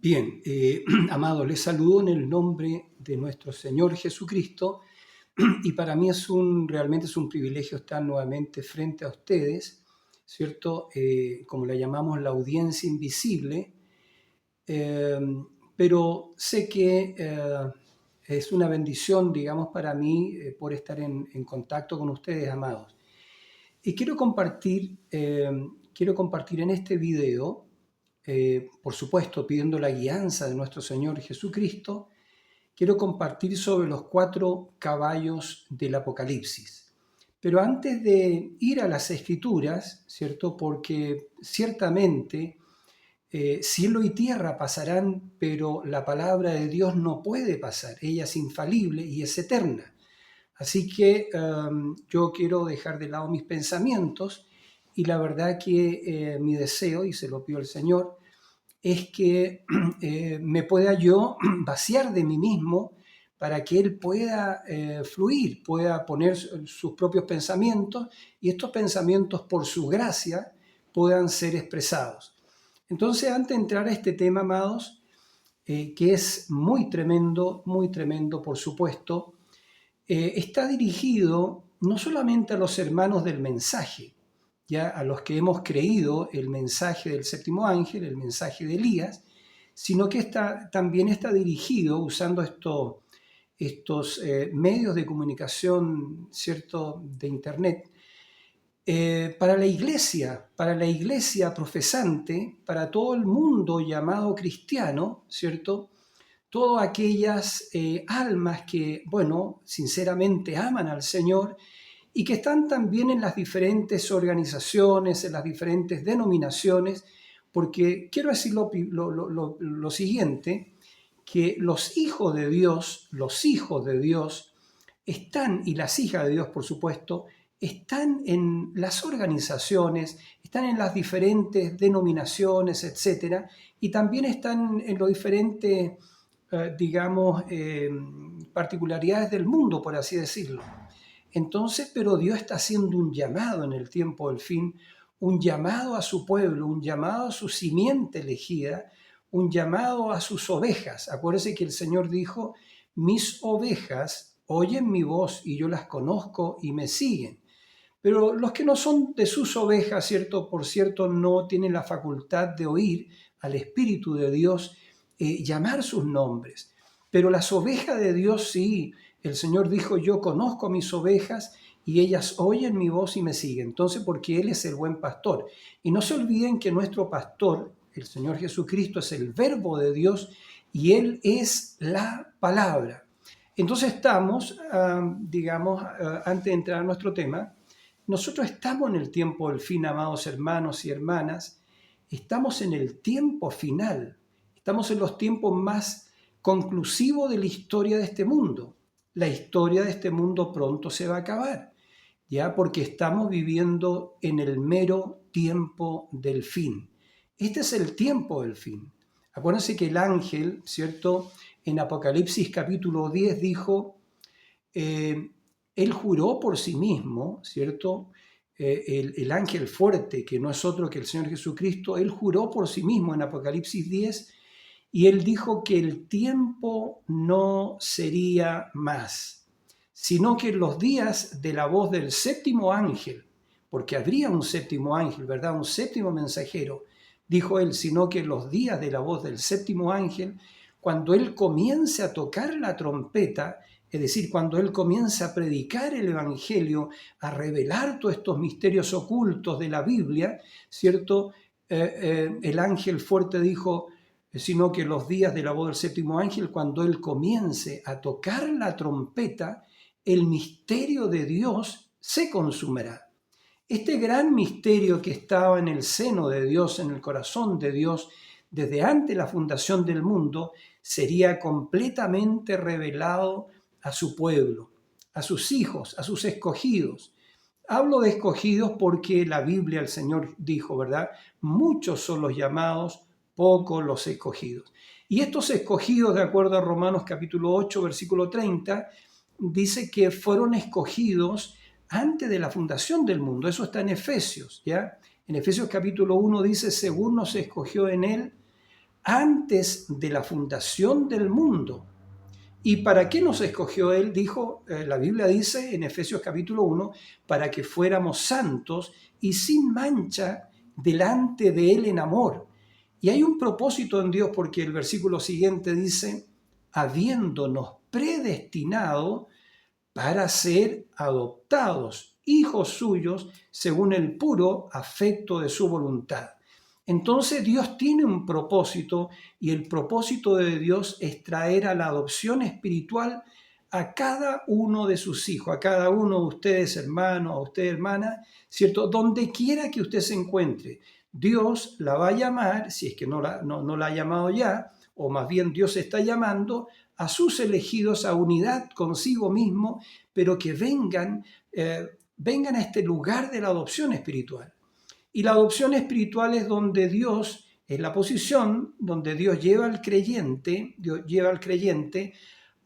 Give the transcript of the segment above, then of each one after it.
Bien, amados, les saludo en el nombre de nuestro Señor Jesucristo y para mí realmente es un privilegio estar nuevamente frente a ustedes, ¿cierto? Como la llamamos, la audiencia invisible, eh, pero sé que es una bendición, digamos, para mí por estar en contacto con ustedes, amados. Y quiero compartir en este video, por supuesto, pidiendo la guianza de nuestro Señor Jesucristo, quiero compartir sobre los 4 caballos del Apocalipsis. Pero antes de ir a las Escrituras, ¿cierto? Porque ciertamente cielo y tierra pasarán, pero la palabra de Dios no puede pasar. Ella es infalible y es eterna. Así que yo quiero dejar de lado mis pensamientos y la verdad que mi deseo, y se lo pido al Señor, es que me pueda yo vaciar de mí mismo para que Él pueda fluir, pueda poner sus propios pensamientos y estos pensamientos por su gracia puedan ser expresados. Entonces, antes de entrar a este tema, amados, que es muy tremendo, por supuesto, está dirigido no solamente a los hermanos del mensaje, ya a los que hemos creído el mensaje del séptimo ángel, el mensaje de Elías, sino que también está dirigido, usando estos medios de comunicación, ¿cierto?, de Internet, para la iglesia profesante, para todo el mundo llamado cristiano, ¿cierto?, todas aquellas almas que, bueno, sinceramente aman al Señor y que están también en las diferentes organizaciones, en las diferentes denominaciones, porque quiero decir lo siguiente, que los hijos de Dios están, y las hijas de Dios, por supuesto, están en las organizaciones, están en las diferentes denominaciones, etcétera, y también están en los diferentes digamos, particularidades del mundo, por así decirlo. Entonces, pero Dios está haciendo un llamado en el tiempo del fin, un llamado a su pueblo, un llamado a su simiente elegida, un llamado a sus ovejas. Acuérdense que el Señor dijo, mis ovejas oyen mi voz y yo las conozco y me siguen. Pero los que no son de sus ovejas, ¿cierto? Por cierto, no tienen la facultad de oír al Espíritu de Dios llamar sus nombres. Pero las ovejas de Dios sí. El Señor dijo, yo conozco a mis ovejas y ellas oyen mi voz y me siguen. Entonces, porque Él es el buen pastor. Y no se olviden que nuestro pastor, el Señor Jesucristo, es el verbo de Dios y Él es la palabra. Entonces estamos, antes de entrar a nuestro tema, nosotros estamos en el tiempo del fin, amados hermanos y hermanas, estamos en el tiempo final, estamos en los tiempos más conclusivos de la historia de este mundo. La historia de este mundo pronto se va a acabar, ya porque estamos viviendo en el mero tiempo del fin. Este es el tiempo del fin. Acuérdense que el ángel, ¿cierto? En Apocalipsis capítulo 10 dijo, él juró por sí mismo, ¿cierto? El ángel fuerte, que no es otro que el Señor Jesucristo, él juró por sí mismo en Apocalipsis 10 y él dijo que el tiempo no sería más, sino que en los días de la voz del séptimo ángel, porque habría un séptimo ángel, ¿verdad? Un séptimo mensajero, dijo él, sino que en los días de la voz del séptimo ángel, cuando él comience a tocar la trompeta, es decir, cuando él comienza a predicar el Evangelio, a revelar todos estos misterios ocultos de la Biblia, ¿cierto? El ángel fuerte dijo, sino que los días de la voz del séptimo ángel, cuando él comience a tocar la trompeta, el misterio de Dios se consumirá. Este gran misterio que estaba en el seno de Dios, en el corazón de Dios, desde antes de la fundación del mundo, sería completamente revelado a su pueblo, a sus hijos, a sus escogidos. Hablo de escogidos porque la Biblia, el Señor dijo, ¿verdad? Muchos son los llamados, pocos los escogidos. Y estos escogidos, de acuerdo a Romanos capítulo 8, versículo 30, dice que fueron escogidos antes de la fundación del mundo. Eso está en Efesios, ¿ya? En Efesios capítulo 1 dice, según nos escogió en él antes de la fundación del mundo. ¿Y para qué nos escogió Él? Dijo, la Biblia dice en Efesios capítulo 1, para que fuéramos santos y sin mancha delante de Él en amor. Y hay un propósito en Dios, porque el versículo siguiente dice, habiéndonos predestinado para ser adoptados, hijos suyos, según el puro afecto de su voluntad. Entonces Dios tiene un propósito, y el propósito de Dios es traer a la adopción espiritual a cada uno de sus hijos, a cada uno de ustedes hermanos, a usted hermana, ¿cierto? Donde quiera que usted se encuentre, Dios la va a llamar, si es que no la ha llamado ya, o más bien Dios está llamando a sus elegidos a unidad consigo mismo, pero que vengan a este lugar de la adopción espiritual. Y la adopción espiritual es donde Dios, es la posición donde Dios lleva al creyente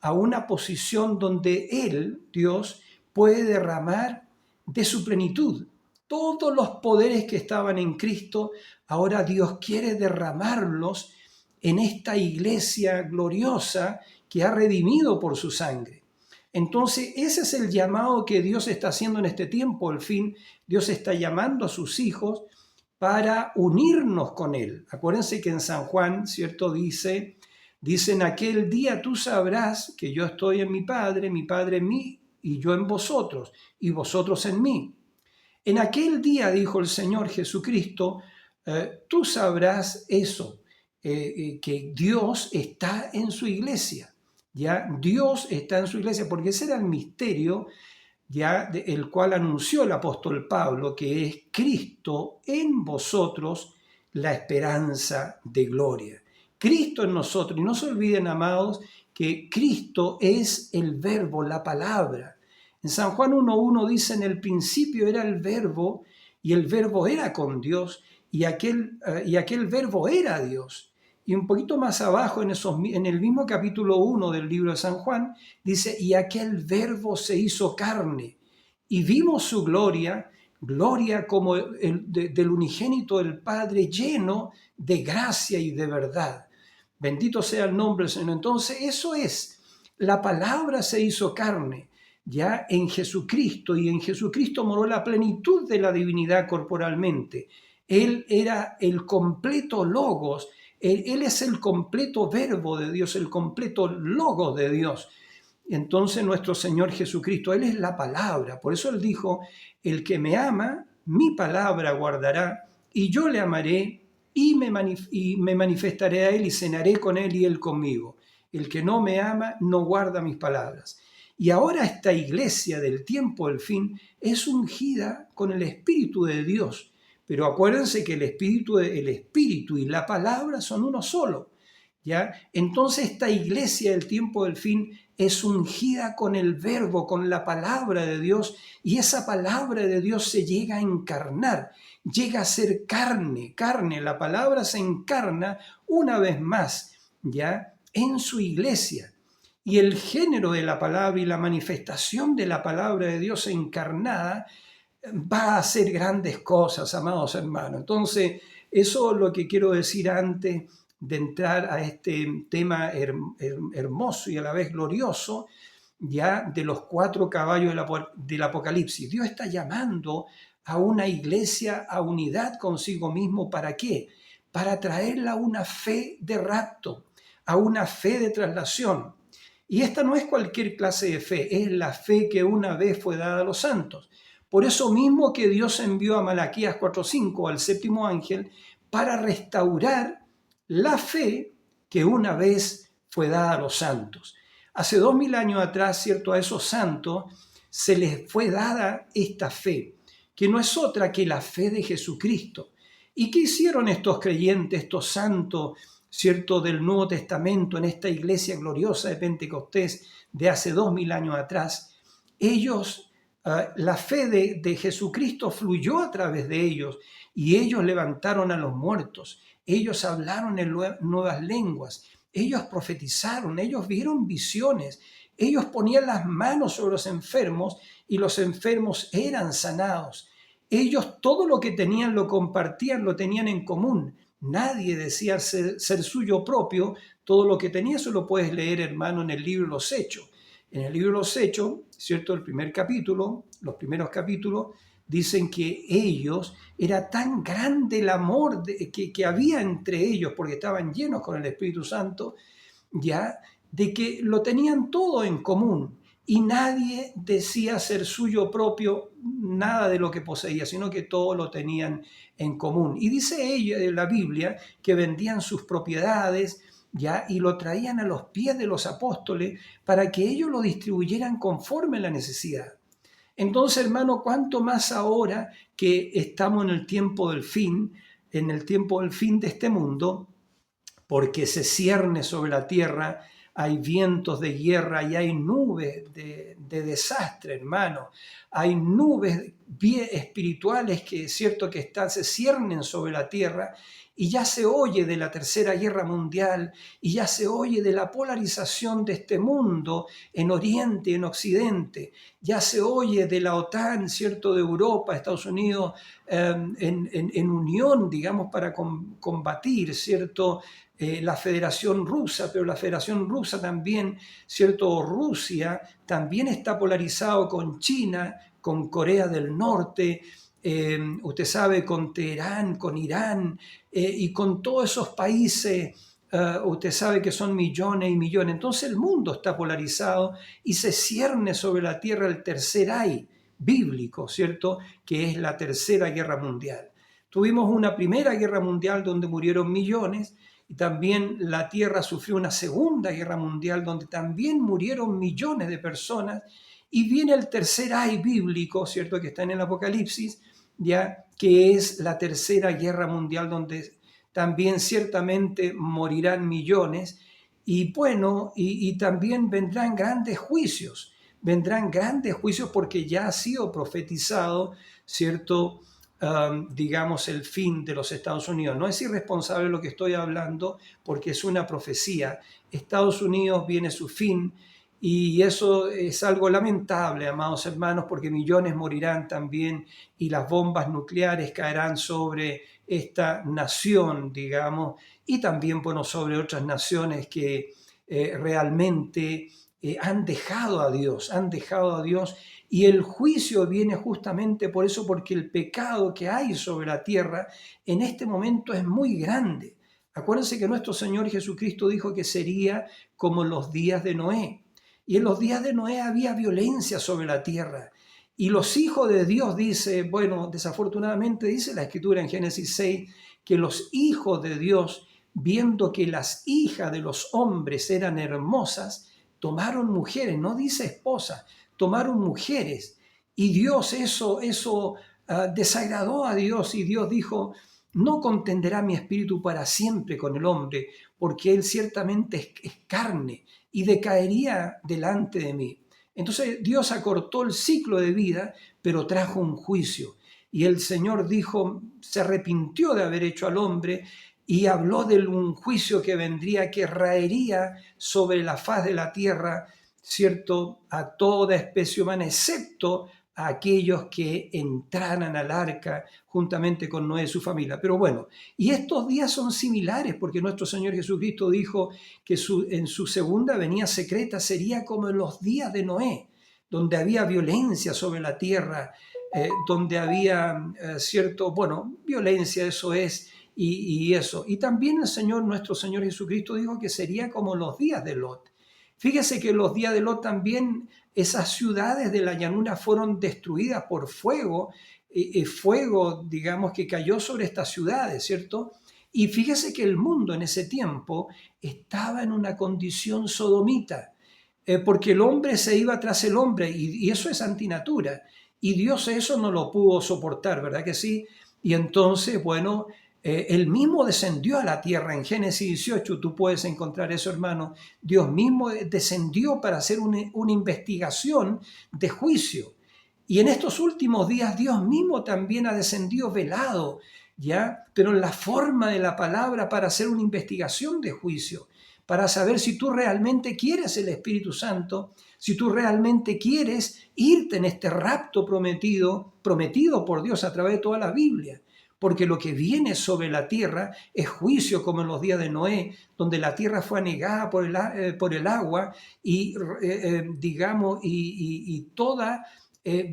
a una posición donde Él, Dios, puede derramar de su plenitud. Todos los poderes que estaban en Cristo, ahora Dios quiere derramarlos en esta iglesia gloriosa que ha redimido por su sangre. Entonces, ese es el llamado que Dios está haciendo en este tiempo. Al fin, Dios está llamando a sus hijos para unirnos con Él. Acuérdense que en San Juan, ¿cierto? Dice, en aquel día tú sabrás que yo estoy en mi Padre en mí, y yo en vosotros, y vosotros en mí. En aquel día, dijo el Señor Jesucristo, tú sabrás eso, que Dios está en su iglesia. ¿Ya? Dios está en su iglesia, porque ese era el misterio, ya, el cual anunció el apóstol Pablo, que es Cristo en vosotros, la esperanza de gloria. Cristo en nosotros. Y no se olviden, amados, que Cristo es el verbo, la palabra. En San Juan 1.1 dice, en el principio era el verbo, y el verbo era con Dios, y aquel verbo era Dios. Y un poquito más abajo, en el mismo capítulo 1 del libro de San Juan, dice, y aquel verbo se hizo carne, y vimos su gloria como del unigénito del Padre, lleno de gracia y de verdad. Bendito sea el nombre del Señor. Entonces, eso es, la palabra se hizo carne, ya en Jesucristo, y en Jesucristo moró la plenitud de la divinidad corporalmente. Él era el completo logos. Él es el completo verbo de Dios, el completo logos de Dios. Entonces nuestro Señor Jesucristo, Él es la palabra. Por eso Él dijo, el que me ama, mi palabra guardará, y yo le amaré, y me manifestaré a Él, y cenaré con Él y Él conmigo. El que no me ama, no guarda mis palabras. Y ahora esta iglesia del tiempo del fin es ungida con el Espíritu de Dios. Pero acuérdense que el Espíritu y la palabra son uno solo, ¿ya? Entonces esta iglesia del tiempo del fin es ungida con el verbo, con la palabra de Dios, y esa palabra de Dios se llega a encarnar, llega a ser carne, la palabra se encarna una vez más, ¿ya? En su iglesia. Y el género de la palabra y la manifestación de la palabra de Dios encarnada va a hacer grandes cosas, amados hermanos. Entonces, eso es lo que quiero decir antes de entrar a este tema hermoso y a la vez glorioso, ya, de los 4 caballos del Apocalipsis. Dios está llamando a una iglesia a unidad consigo mismo. ¿Para qué? Para traerla a una fe de rapto, a una fe de traslación. Y esta no es cualquier clase de fe, es la fe que una vez fue dada a los santos. Por eso mismo que Dios envió a Malaquías 4.5, al 7º ángel, para restaurar la fe que una vez fue dada a los santos. Hace 2000 años atrás, ¿cierto? A esos santos se les fue dada esta fe, que no es otra que la fe de Jesucristo. ¿Y qué hicieron estos creyentes, estos santos, ¿cierto?, del Nuevo Testamento, en esta iglesia gloriosa de Pentecostés de hace 2000 años atrás? Ellos, la fe de Jesucristo fluyó a través de ellos, y ellos levantaron a los muertos, ellos hablaron en nuevas lenguas, ellos profetizaron, ellos vieron visiones, ellos ponían las manos sobre los enfermos y los enfermos eran sanados. Ellos todo lo que tenían lo compartían, lo tenían en común. nadie decía ser suyo propio todo lo que tenía. Eso lo puedes leer, hermano, en el libro de los Hechos. En el libro de los Hechos, ¿cierto? El primer capítulo, los primeros capítulos, dicen que ellos, era tan grande el amor que había entre ellos, porque estaban llenos con el Espíritu Santo, ya, de que lo tenían todo en común y nadie decía ser suyo propio nada de lo que poseía, sino que todo lo tenían en común. Y dice ella en la Biblia que vendían sus propiedades, ya, y lo traían a los pies de los apóstoles para que ellos lo distribuyeran conforme a la necesidad. Entonces, hermano, cuánto más ahora que estamos en el tiempo del fin, en el tiempo del fin de este mundo, porque se cierne sobre la tierra, hay vientos de guerra y hay nubes de desastre, hermano. Hay nubes espirituales que es cierto que se ciernen sobre la tierra, y ya se oye de la Tercera Guerra Mundial, y ya se oye de la polarización de este mundo en Oriente y en Occidente. Ya se oye de la OTAN, ¿cierto?, de Europa, Estados Unidos, en unión, digamos, para combatir, ¿cierto?, la Federación Rusa, pero la Federación Rusa también, ¿cierto? Rusia también está polarizado con China, con Corea del Norte, usted sabe, con Teherán, con Irán, y con todos esos países, usted sabe que son millones y millones. Entonces el mundo está polarizado y se cierne sobre la tierra el tercer ay bíblico, ¿cierto? Que es la Tercera Guerra Mundial. Tuvimos una Primera Guerra Mundial donde murieron millones, y también la tierra sufrió una Segunda Guerra Mundial donde también murieron millones de personas, y viene el tercer ay bíblico, ¿cierto?, que está en el Apocalipsis, ya, que es la Tercera Guerra Mundial donde también ciertamente morirán millones, y bueno, y también vendrán grandes juicios porque ya ha sido profetizado, ¿cierto?, digamos, el fin de los Estados Unidos. No es irresponsable lo que estoy hablando porque es una profecía. Estados Unidos viene su fin, y eso es algo lamentable, amados hermanos, porque millones morirán también y las bombas nucleares caerán sobre esta nación, digamos, y también, bueno, sobre otras naciones que realmente han dejado a Dios, y el juicio viene justamente por eso, porque el pecado que hay sobre la tierra en este momento es muy grande. Acuérdense que nuestro Señor Jesucristo dijo que sería como los días de Noé. Y en los días de Noé había violencia sobre la tierra. Y los hijos de Dios, dice, bueno, desafortunadamente dice la Escritura en Génesis 6, que los hijos de Dios, viendo que las hijas de los hombres eran hermosas, tomaron mujeres, no dice esposas, tomaron mujeres. Y Dios, eso desagradó a Dios, y Dios dijo, no contenderá mi espíritu para siempre con el hombre, porque él ciertamente es carne y decaería delante de mí. Entonces Dios acortó el ciclo de vida, pero trajo un juicio. Y el Señor dijo, se arrepintió de haber hecho al hombre, y habló de un juicio que vendría, que raería sobre la faz de la tierra, ¿cierto?, a toda especie humana, excepto a aquellos que entraran al arca juntamente con Noé y su familia. Pero bueno, y estos días son similares, porque nuestro Señor Jesucristo dijo que en su segunda venida secreta sería como en los días de Noé, donde había violencia sobre la tierra, donde había violencia, eso es, y eso. Y también nuestro Señor Jesucristo dijo que sería como los días de Lot. Fíjese que en los días de Lot también esas ciudades de la llanura fueron destruidas por fuego, fuego, digamos, que cayó sobre estas ciudades, ¿cierto? Y fíjese que el mundo en ese tiempo estaba en una condición sodomita, porque el hombre se iba tras el hombre, y eso es antinatura. Y Dios eso no lo pudo soportar, ¿verdad que sí? Y entonces, bueno, él mismo descendió a la tierra. En Génesis 18 tú puedes encontrar eso, hermano. Dios mismo descendió para hacer una investigación de juicio. Y en estos últimos días Dios mismo también ha descendido velado, ¿ya? Pero en la forma de la palabra, para hacer una investigación de juicio, para saber si tú realmente quieres el Espíritu Santo, si tú realmente quieres irte en este rapto prometido por Dios a través de toda la Biblia. porque lo que viene sobre la tierra es juicio como en los días de Noé, donde la tierra fue anegada por el agua y, digamos, y toda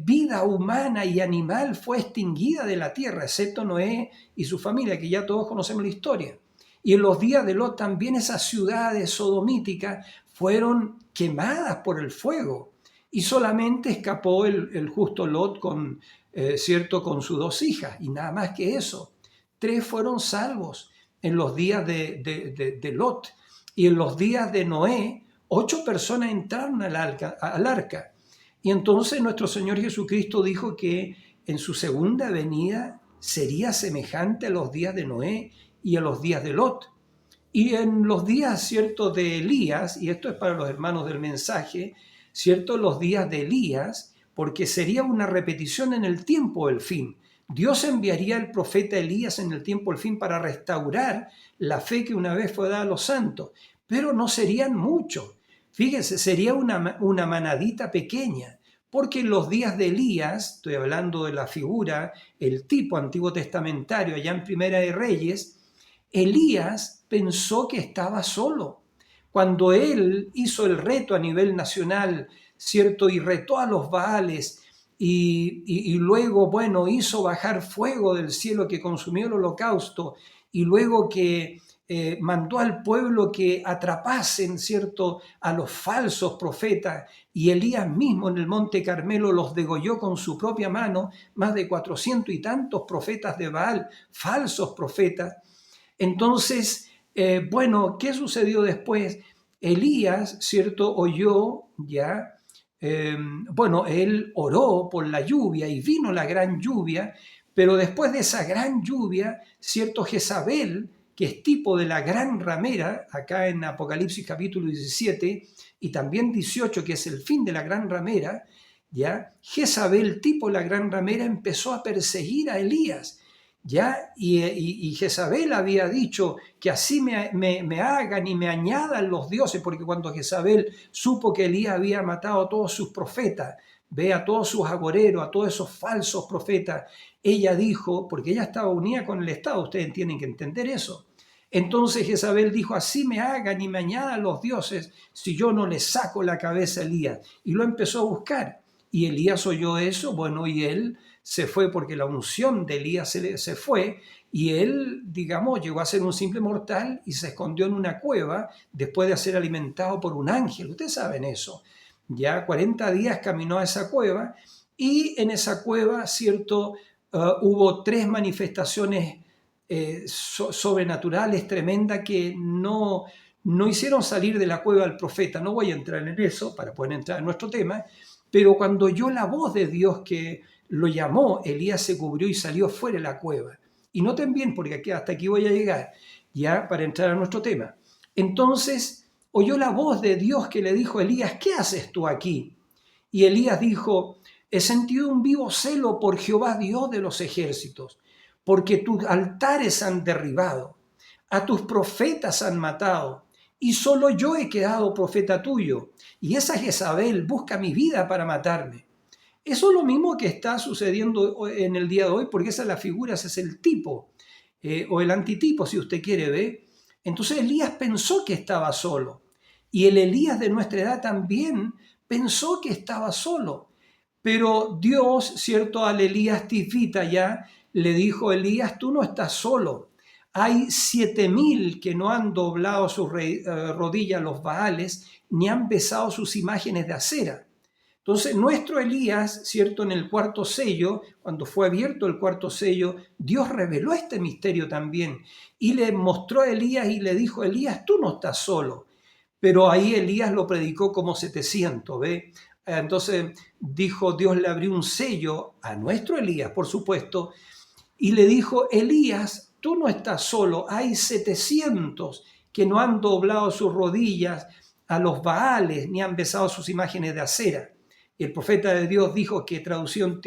vida humana y animal fue extinguida de la tierra, excepto Noé y su familia, que ya todos conocemos la historia. Y en los días de Lot también esas ciudades sodomíticas fueron quemadas por el fuego. Y solamente escapó el justo Lot ¿cierto? Con sus 2 hijas, y nada más que eso. 3 fueron salvos en los días de Lot. Y en los días de Noé, 8 personas entraron al arca. Y entonces nuestro Señor Jesucristo dijo que en su segunda venida sería semejante a los días de Noé y a los días de Lot. Y en los días, ¿cierto?, de Elías, y esto es para los hermanos del mensaje, ¿cierto?, los días de Elías, porque sería una repetición en el tiempo del fin. Dios enviaría al profeta Elías en el tiempo del fin para restaurar la fe que una vez fue dada a los santos, pero no serían muchos. Fíjense, sería una manadita pequeña, porque en los días de Elías, estoy hablando de la figura, el tipo antiguo testamentario, allá en Primera de Reyes, Elías pensó que estaba solo. Cuando él hizo el reto a nivel nacional, ¿cierto? Y retó a los Baales y luego, bueno, hizo bajar fuego del cielo que consumió el holocausto y luego que mandó al pueblo que atrapasen, ¿cierto?, a los falsos profetas, y Elías mismo en el monte Carmelo los degolló con su propia mano, más de 400 y tantos profetas de Baal, falsos profetas. Entonces, bueno, ¿qué sucedió después? Elías, ¿cierto?, oyó ya, bueno, él oró por la lluvia y vino la gran lluvia, pero después de esa gran lluvia, ¿cierto?, Jezabel, que es tipo de la gran ramera, acá en Apocalipsis capítulo 17 y también 18, que es el fin de la gran ramera, ¿ya? Jezabel, tipo la gran ramera, empezó a perseguir a Elías, ¿ya? Y Jezabel había dicho que así me hagan y me añadan los dioses, porque cuando Jezabel supo que Elías había matado a todos sus profetas, ve a todos sus agoreros, a todos esos falsos profetas, ella dijo, porque ella estaba unida con el Estado, ustedes tienen que entender eso. Entonces Jezabel dijo, así me hagan y me añadan los dioses si yo no le saco la cabeza a Elías. Y lo empezó a buscar. Y Elías oyó eso, bueno, y él se fue porque la unción de Elías se fue y él, digamos, llegó a ser un simple mortal y se escondió en una cueva después de ser alimentado por un ángel. Ustedes saben eso. Ya 40 días caminó a esa cueva y en esa cueva, cierto, hubo 3 manifestaciones sobrenaturales tremendas que no hicieron salir de la cueva al profeta. No voy a entrar en eso para poder entrar en nuestro tema, pero cuando oyó la voz de Dios que lo llamó, Elías se cubrió y salió fuera de la cueva. Y noten bien, porque hasta aquí voy a llegar, ya para entrar a nuestro tema. Entonces oyó la voz de Dios que le dijo a Elías, ¿qué haces tú aquí? Y Elías dijo, he sentido un vivo celo por Jehová Dios de los ejércitos, porque tus altares han derribado, a tus profetas han matado, y solo yo he quedado profeta tuyo, y esa Jezabel busca mi vida para matarme. Eso es lo mismo que está sucediendo en el día de hoy, porque esa es la figura, ese es el tipo, o el antitipo, si usted quiere ver. Entonces Elías pensó que estaba solo, y el Elías de nuestra edad también pensó que estaba solo. Pero Dios, ¿cierto?, al Elías tifita ya, le dijo, Elías, tú no estás solo. Hay 7.000 que no han doblado sus rodillas a los Baales, ni han besado sus imágenes de acera. Entonces, nuestro Elías, ¿cierto?, en el cuarto sello, cuando fue abierto el cuarto sello, Dios reveló este misterio también y le mostró a Elías y le dijo, Elías, tú no estás solo. Pero ahí Elías lo predicó como 700, ¿ve? Entonces dijo, Dios le abrió un sello a nuestro Elías, por supuesto, y le dijo, Elías, tú no estás solo, hay 700 que no han doblado sus rodillas a los Baales, ni han besado sus imágenes de acera. Y el profeta de Dios dijo que traducción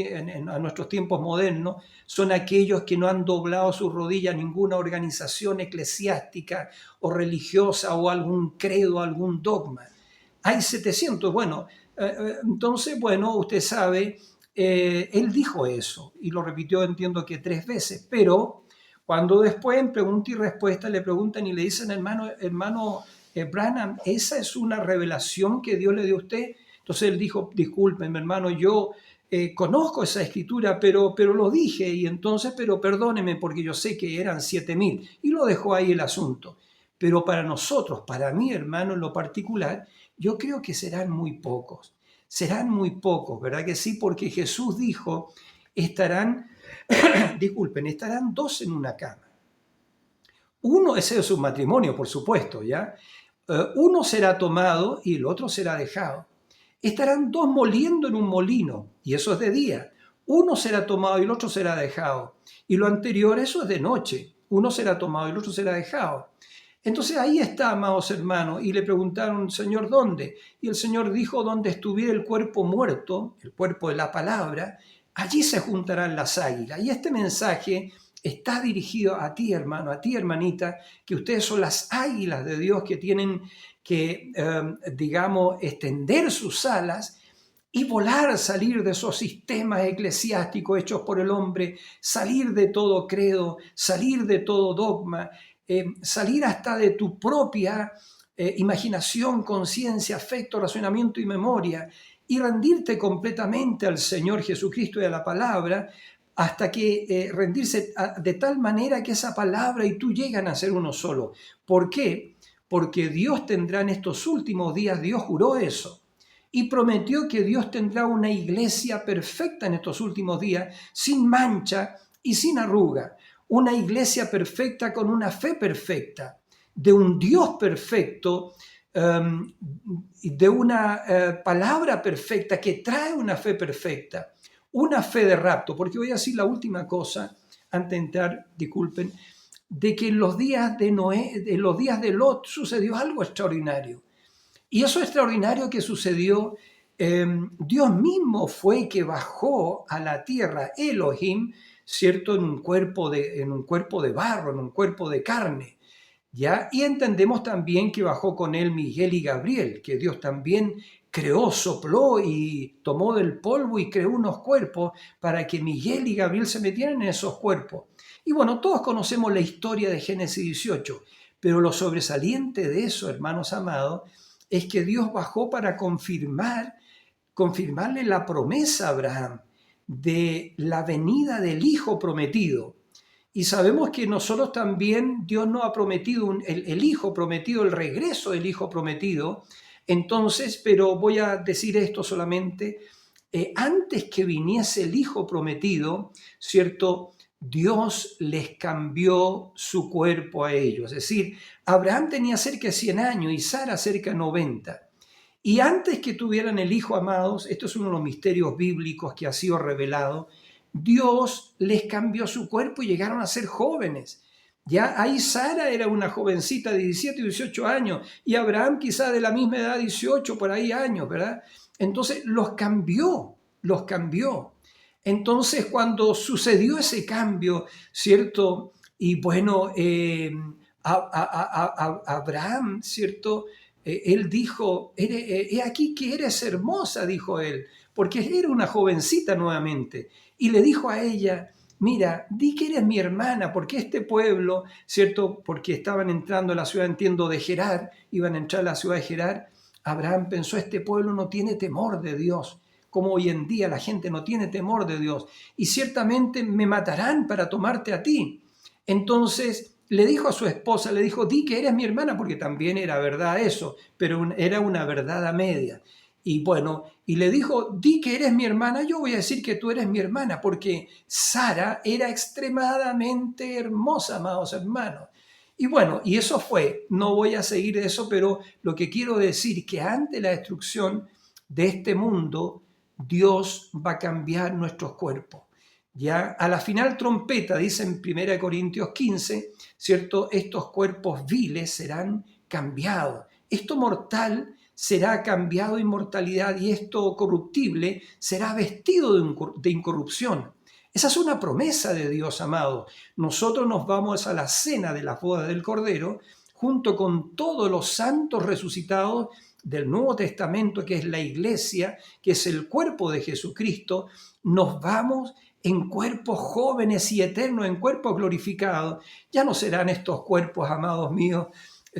a nuestros tiempos modernos son aquellos que no han doblado sus rodillas a ninguna organización eclesiástica o religiosa o algún credo, algún dogma. Hay 700, bueno, entonces, bueno, usted sabe, él dijo eso y lo repitió, entiendo que 3 veces, pero cuando después en pregunta y respuesta le preguntan y le dicen, hermano Branham, ¿esa es una revelación que Dios le dio a usted? Entonces él dijo, discúlpenme hermano, yo conozco esa escritura, pero lo dije y entonces, pero perdóneme porque yo sé que eran 7.000 y lo dejó ahí el asunto. Pero para nosotros, para mí hermano en lo particular, yo creo que serán muy pocos, ¿verdad que sí? Porque Jesús dijo, estarán, disculpen, estarán 2 en una cama. Uno, ese es un matrimonio, por supuesto, ¿ya? Uno será tomado y el otro será dejado. Estarán 2 moliendo en un molino, y eso es de día. Uno será tomado y el otro será dejado. Y lo anterior, eso es de noche. Uno será tomado y el otro será dejado. Entonces ahí está, amados hermanos, y le preguntaron, Señor, ¿dónde? Y el Señor dijo, donde estuviera el cuerpo muerto, el cuerpo de la palabra, allí se juntarán las águilas. Y este mensaje está dirigido a ti, hermano, a ti, hermanita, que ustedes son las águilas de Dios que tienen que, digamos, extender sus alas y volar, salir de esos sistemas eclesiásticos hechos por el hombre, salir de todo credo, salir de todo dogma, salir hasta de tu propia imaginación, conciencia, afecto, razonamiento y memoria, y rendirte completamente al Señor Jesucristo y a la palabra, hasta que rendirse de tal manera que esa palabra y tú llegan a ser uno solo. ¿Por qué? Porque Dios tendrá en estos últimos días, Dios juró eso, y prometió que Dios tendrá una iglesia perfecta en estos últimos días, sin mancha y sin arruga. Una iglesia perfecta con una fe perfecta, de un Dios perfecto, de una palabra perfecta que trae una fe perfecta, una fe de rapto. Porque voy a decir la última cosa, antes de entrar, disculpen, de que en los días de Noé, en los días de Lot, sucedió algo extraordinario. Y eso extraordinario que sucedió, Dios mismo fue que bajó a la tierra, Elohim, ¿cierto? En un cuerpo de barro, en un cuerpo de carne, ¿ya? Y entendemos también que bajó con él Miguel y Gabriel, que Dios también creó, sopló y tomó del polvo y creó unos cuerpos para que Miguel y Gabriel se metieran en esos cuerpos. Y bueno, todos conocemos la historia de Génesis 18, pero lo sobresaliente de eso, hermanos amados, es que Dios bajó para confirmarle la promesa a Abraham de la venida del Hijo prometido. Y sabemos que nosotros también, Dios nos ha prometido el Hijo prometido, el regreso del Hijo prometido. Entonces, pero voy a decir esto solamente, antes que viniese el Hijo prometido, ¿cierto? Dios les cambió su cuerpo a ellos. Es decir, Abraham tenía cerca de 100 años y Sara cerca de 90. Y antes que tuvieran el hijo, amados, esto es uno de los misterios bíblicos que ha sido revelado, Dios les cambió su cuerpo y llegaron a ser jóvenes. Ya ahí Sara era una jovencita de 17 y 18 años y Abraham quizá de la misma edad, 18 por ahí años, ¿verdad? Entonces los cambió, los cambió. Entonces cuando sucedió ese cambio, ¿cierto? Y bueno, Abraham, ¿cierto? Él dijo, he aquí que eres hermosa, dijo él, porque era una jovencita nuevamente. Y le dijo a ella, mira, di que eres mi hermana, porque este pueblo, ¿cierto? Porque estaban entrando a la ciudad, entiendo, de Gerar, iban a entrar a la ciudad de Gerar. Abraham pensó, este pueblo no tiene temor de Dios, como hoy en día la gente no tiene temor de Dios, y ciertamente me matarán para tomarte a ti. Entonces le dijo a su esposa, le dijo, di que eres mi hermana, porque también era verdad eso, pero era una verdad a media. Y bueno, y le dijo, di que eres mi hermana, yo voy a decir que tú eres mi hermana, porque Sara era extremadamente hermosa, amados hermanos. Y bueno, y eso fue, no voy a seguir eso, pero lo que quiero decir es que ante la destrucción de este mundo, Dios va a cambiar nuestros cuerpos. Ya a la final trompeta, dice en 1 Corintios 15, ¿cierto? Estos cuerpos viles serán cambiados. Esto mortal será cambiado a inmortalidad y esto corruptible será vestido de incorrupción. Esa es una promesa de Dios, amado. Nosotros nos vamos a la cena de la boda del Cordero junto con todos los santos resucitados del Nuevo Testamento, que es la iglesia, que es el cuerpo de Jesucristo, nos vamos en cuerpos jóvenes y eternos, en cuerpos glorificados. Ya no serán estos cuerpos, amados míos,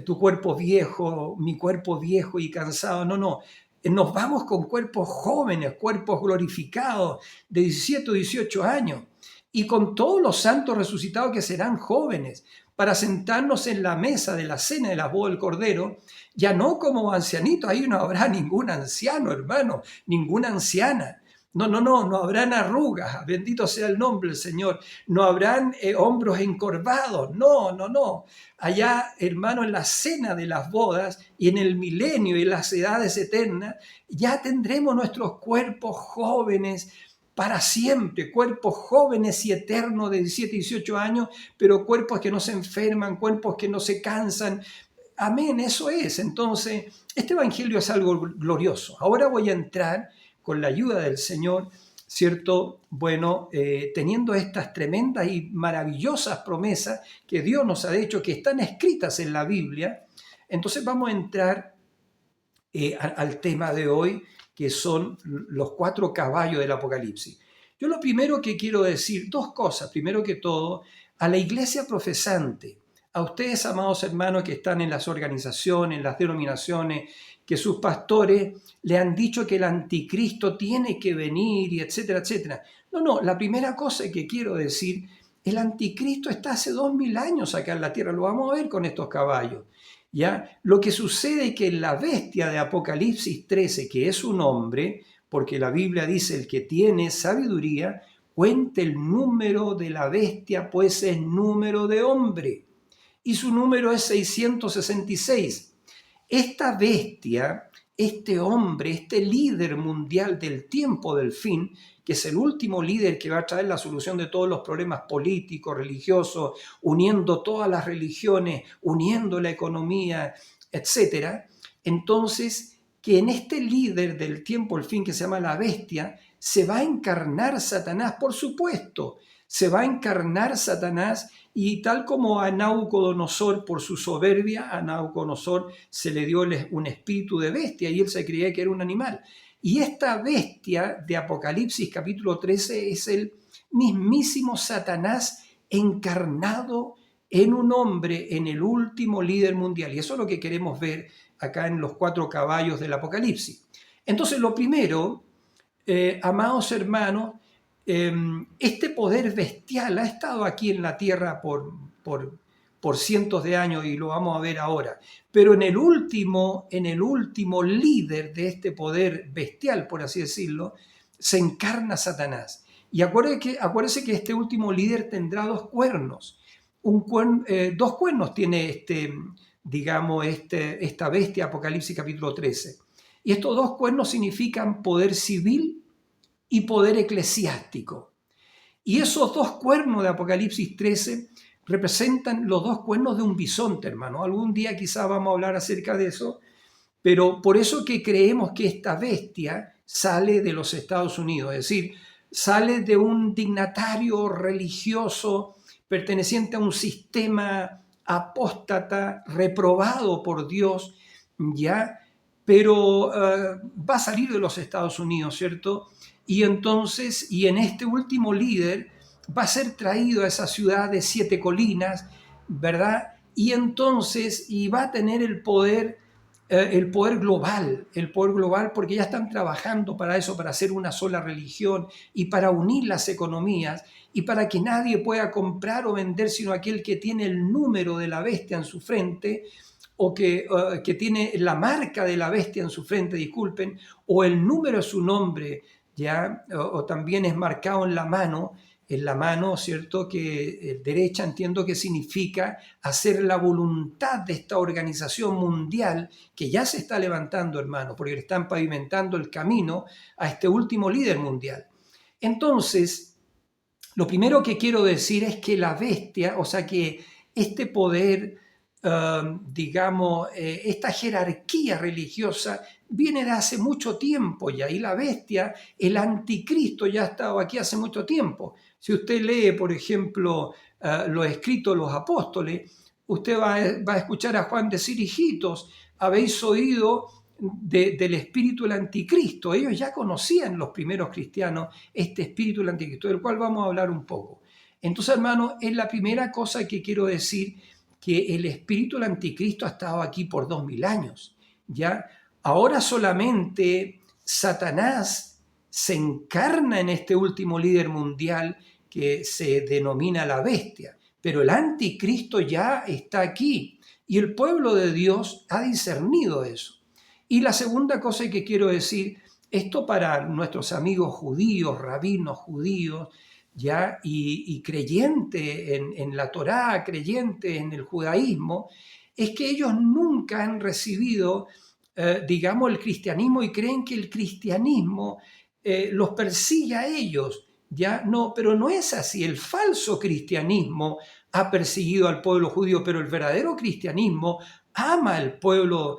tu cuerpo viejo, mi cuerpo viejo y cansado. No, no. Nos vamos con cuerpos jóvenes, cuerpos glorificados de 17 o 18 años y con todos los santos resucitados que serán jóvenes para sentarnos en la mesa de la cena de la boda del Cordero, ya no como ancianitos, ahí no habrá ningún anciano, hermano, ninguna anciana. No, no, no, no habrán arrugas, bendito sea el nombre del Señor. No habrán hombros encorvados, no, no, no. Allá, hermano, en la cena de las bodas y en el milenio y en las edades eternas, ya tendremos nuestros cuerpos jóvenes para siempre, cuerpos jóvenes y eternos de 17, 18 años, pero cuerpos que no se enferman, cuerpos que no se cansan. Amén, eso es. Entonces, este evangelio es algo glorioso. Ahora voy a entrar con la ayuda del Señor, ¿cierto? Bueno, teniendo estas tremendas y maravillosas promesas que Dios nos ha hecho, que están escritas en la Biblia, entonces vamos a entrar al tema de hoy, que son los 4 caballos del Apocalipsis. Yo lo primero que quiero decir, 2 cosas. Primero que todo, a la iglesia profesante, a ustedes, amados hermanos, que están en las organizaciones, en las denominaciones, que sus pastores le han dicho que el anticristo tiene que venir y etcétera, etcétera. No, no, la primera cosa que quiero decir, el anticristo está hace 2000 años acá en la tierra, lo vamos a ver con estos caballos. ¿Ya? Lo que sucede es que la bestia de Apocalipsis 13, que es un hombre, porque la Biblia dice el que tiene sabiduría, cuente el número de la bestia, pues es número de hombre. Y su número es 666. Esta bestia, este hombre, este líder mundial del tiempo del fin, que es el último líder que va a traer la solución de todos los problemas políticos, religiosos, uniendo todas las religiones, uniendo la economía, etc. Entonces, que en este líder del tiempo del fin, que se llama la bestia, se va a encarnar Satanás, por supuesto. Se va a encarnar Satanás y tal como a Nabucodonosor, por su soberbia, a Nabucodonosor se le dio un espíritu de bestia y él se creía que era un animal. Y esta bestia de Apocalipsis capítulo 13 es el mismísimo Satanás encarnado en un hombre, en el último líder mundial. Y eso es lo que queremos ver acá en los 4 caballos del Apocalipsis. Entonces, lo primero, amados hermanos, este poder bestial ha estado aquí en la tierra por cientos de años y lo vamos a ver ahora. Pero en el último líder de este poder bestial, por así decirlo, se encarna Satanás. Y acuérdese que este último líder tendrá 2 cuernos. 2 cuernos tiene esta bestia, Apocalipsis capítulo 13. Y estos 2 cuernos significan poder civil y poder eclesiástico. Y esos 2 cuernos de Apocalipsis 13 representan los 2 cuernos de un bisonte, hermano. Algún día quizás vamos a hablar acerca de eso, pero por eso que creemos que esta bestia sale de los Estados Unidos, es decir, sale de un dignatario religioso perteneciente a un sistema apóstata, reprobado por Dios, ¿ya? Pero va a salir de los Estados Unidos, ¿cierto? Y entonces, y en este último líder va a ser traído a esa ciudad de 7 colinas, ¿verdad? Y entonces, y va a tener el poder global, porque ya están trabajando para eso, para hacer una sola religión y para unir las economías y para que nadie pueda comprar o vender sino aquel que tiene el número de la bestia en su frente, o que tiene la marca de la bestia en su frente, disculpen, o el número de su nombre, ¿ya? O también es marcado en la mano, ¿cierto? Que derecha entiendo que significa hacer la voluntad de esta organización mundial que ya se está levantando, hermano, porque le están pavimentando el camino a este último líder mundial. Entonces, lo primero que quiero decir es que la bestia, o sea que este poder, esta jerarquía religiosa viene de hace mucho tiempo ya, y la bestia, el anticristo, ya ha estado aquí hace mucho tiempo. Si usted lee, por ejemplo, los escritos de los apóstoles, usted va a escuchar a Juan decir: hijitos, habéis oído del espíritu del anticristo. Ellos ya conocían, los primeros cristianos, este espíritu del anticristo, del cual vamos a hablar un poco. Entonces, hermano, es la primera cosa que quiero decir, que el espíritu del anticristo ha estado aquí por 2000 años. ¿Ya? Ahora solamente Satanás se encarna en este último líder mundial que se denomina la bestia, pero el anticristo ya está aquí y el pueblo de Dios ha discernido eso. Y la segunda cosa que quiero decir, esto para nuestros amigos judíos, rabinos judíos, ¿ya? Y creyente en la Torá, creyente en el judaísmo, es que ellos nunca han recibido, digamos, el cristianismo y creen que el cristianismo los persigue a ellos. ¿Ya? No, pero no es así. El falso cristianismo ha perseguido al pueblo judío, pero el verdadero cristianismo ama al pueblo